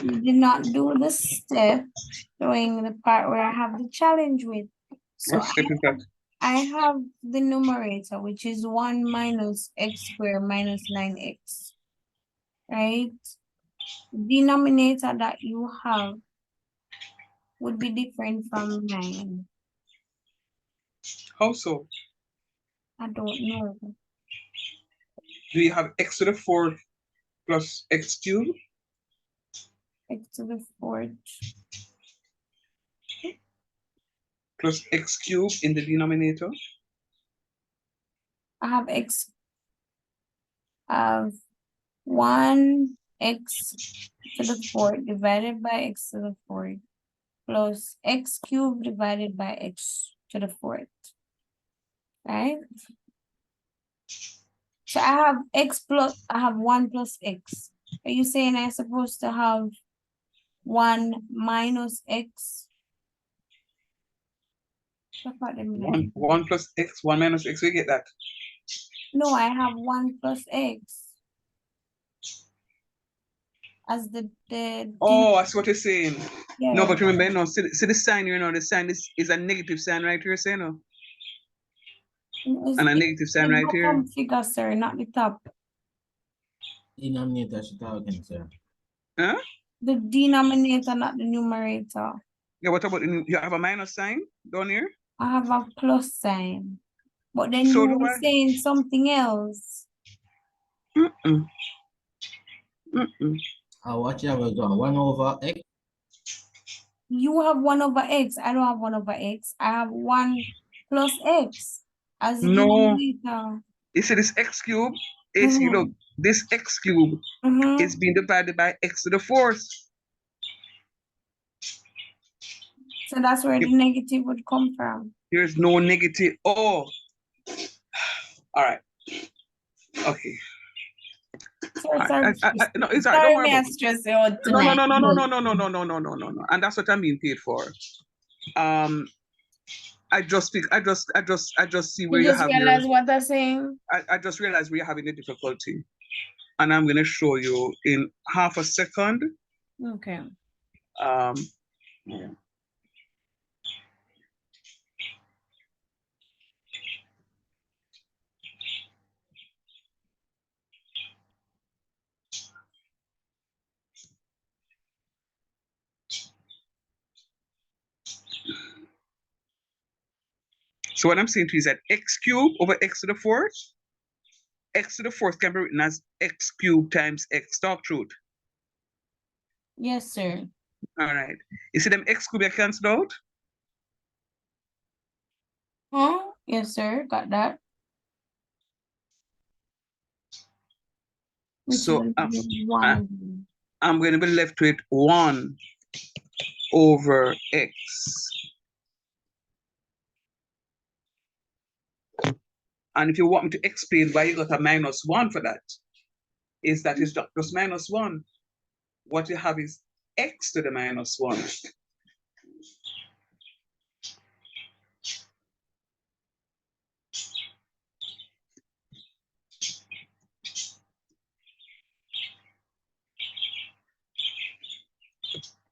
You did not do the step showing the part where I have the challenge with. So What step is that? I have the numerator, which is 1 minus x squared minus 9x, right? Denominator that you have would be different from mine. How so? I don't know. Do you have x to the 4th plus x cubed? X to the 4th. Plus x cubed in the denominator? I have x of 1x to the 4th divided by x to the 4th plus x cubed divided by x to the 4th. Right? So I have I have 1 plus x. Are you saying I'm supposed to have 1 minus x? One plus x, 1 minus x, we get that. No, I have 1 plus x. As the Oh, that's what you're saying. yeah. No, but remember, no, see the sign here, the sign is a negative sign right here, say no? And a negative sign right here. Figure, sir, not the top. Denominator should talking, sir. Huh? The denominator, not the numerator. Yeah, what about, you have a minus sign down here? I have a plus sign. But then So you do were I. saying something else. What you have is 1 over x. You have 1 over x. I don't have 1 over x. I have 1 plus x as the denominator. You see this x cube? AC, look, this x cube is being divided by x to the 4th. So that's where the negative would come from. There's no negative. Oh, all right. Okay. Sorry, No, it's all right. Don't worry about it. stress you out No, tonight. no. And that's what I'm being paid for. I just see where You you just have realize what I'm saying? I just realized where you're having the difficulty. And I'm gonna show you in half a second. Okay. Yeah. So what I'm saying to you is that x cubed over x to the 4th, x to the 4th can be written as x cubed times x. Talk truth. Yes, sir. All right. You see them x cubed are cancelled out? Huh? Yes, sir. Got that. Which So is 1. I'm going to be left with 1 over x. And if you want me to explain why you got a minus 1 for that, is that it's just minus 1. What you have is x to the minus 1.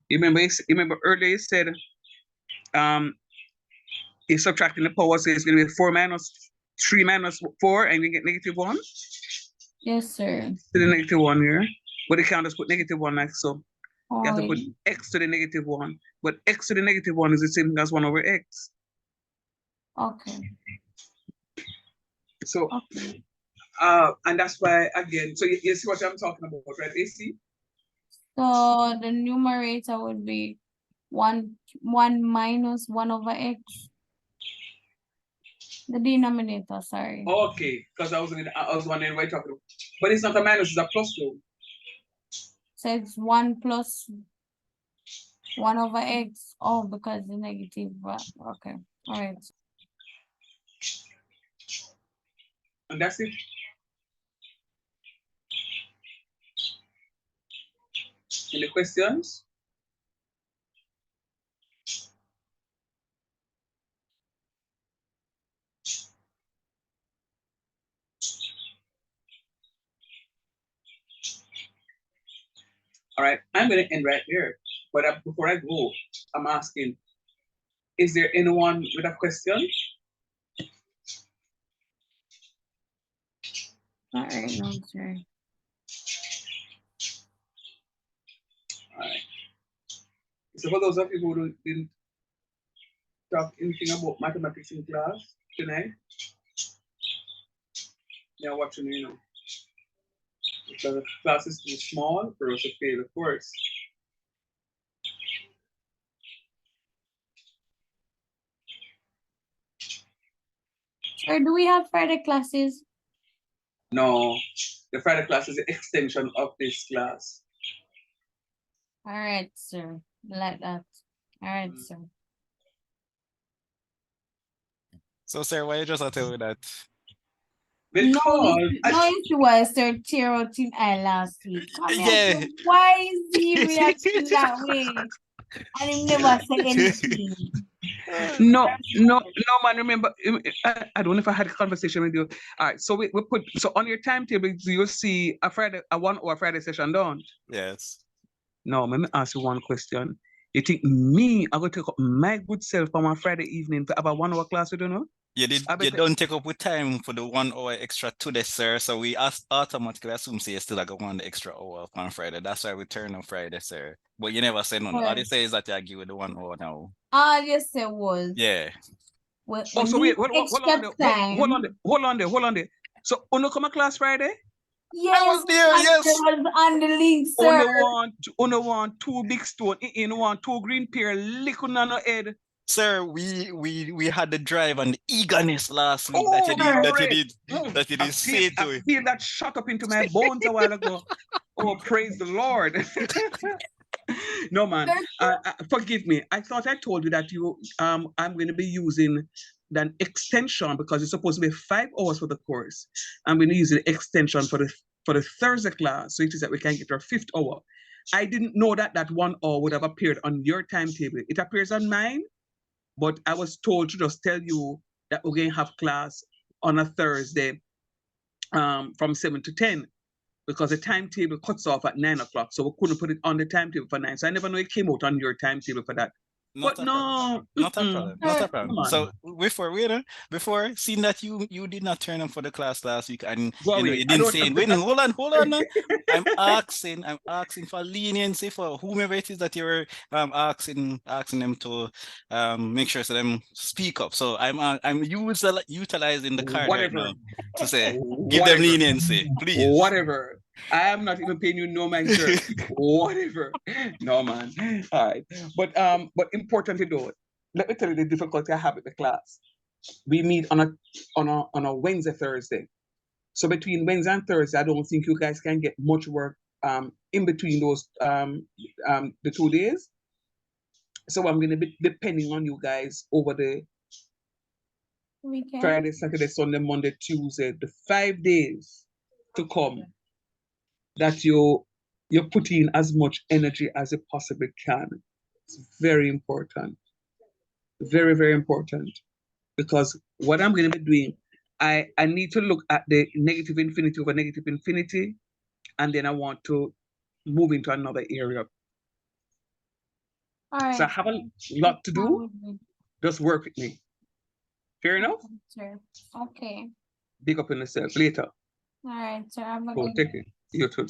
You remember earlier you said you're subtracting the power, so it's going to be 4 minus 3 minus 4, and you get negative 1? Yes, sir. To the negative 1 here. But you can't just put negative 1 like so. You have to put yeah. x to the negative 1. But x to the negative 1 is the same thing as 1 over x. Okay. So, okay. And that's why, again, so you see what I'm talking about, right, AC? So the numerator would be 1 minus 1 over x. The denominator, sorry. Okay, because I was wondering why you're talking about. But it's not a minus, it's a plus though. So it's 1 plus 1 over x. Oh, because the negative. Okay. All right. And that's it. Any questions? All right, I'm going to end right there. But before I go, I'm asking, is there anyone with a question? All right, no, sir. All right. So for those of you who didn't talk anything about mathematics in class tonight, you're watching, because the class is too small for us to fail the course. Sir, do we have Friday classes? No, the Friday class is an extension of this class. All right, sir. Like that. All right, sir. So, sir, why you just tell me that? Because No, you was Sir cheer out in I last week. Come here, Yeah. sir. Why is he reacting that way? And he never say anything. no, man. Remember, I don't know if I had a conversation with you. All right, so we put so on your timetable. Do you see a 1 hour Friday session, don't? Yes. No, let me ask you one question. You think me, I'm gonna take up my good self on my Friday evening to have a 1 hour class? You don't know? You don't take up with time for the 1 hour extra today, sir. So we automatically assume say you still like one extra hour on Friday. That's why we turn on Friday, sir. But you never say none. All they say is that I give you the 1 hour now. All you said was Yeah. when so wait, hold extra time. hold on there. So, you come to class Friday? Yes, I was there, yes. was on the link, sir. You want 2 big stone, you want 2 green pear, liquid nano head. Sir, we had the drive and the eagerness last week Oh, that you did I say to it. feel that shot up into my bones a while ago. Oh, praise the Lord. No, man. Forgive me. I thought I told you that I'm going to be using an extension because it's supposed to be 5 hours for the course. I'm going to use the extension for the Thursday class, so it is that we can get our 5th hour. I didn't know that 1 hour would have appeared on your timetable. It appears on mine, but I was told to just tell you that we're going to have class on a Thursday from 7 to 10 because the timetable cuts off at 9 o'clock. So we couldn't put it on the timetable for 9. So I never know it came out on your timetable for that. Not a problem. So before seeing that you did not turn up for the class last week and you didn't say hold on now. I'm asking for leniency for whomever it is that you're asking them to make sure so them speak up. So I'm utilizing the card right now to say give them leniency, please. Whatever. I am not even paying you no mind, sir. Whatever. No, man. All right. But importantly though, let me tell you the difficulty I have with the class. We meet on a Wednesday, Thursday. So between Wednesday and Thursday, I don't think you guys can get much work in between those the 2 days. So I'm gonna be depending on you guys over the Friday, Saturday, Sunday, Monday, Tuesday, the 5 days to come, that you put in as much energy as you possibly can. It's very important. Very, very important. Because what I'm going to be doing, I need to look at the negative infinity over negative infinity, and then I want to move into another area. All right. So I have a lot to do. Just work with me. Fair enough? Sure. Okay. Big up on yourself. Later. All right, sir. I'm Go take it. You too.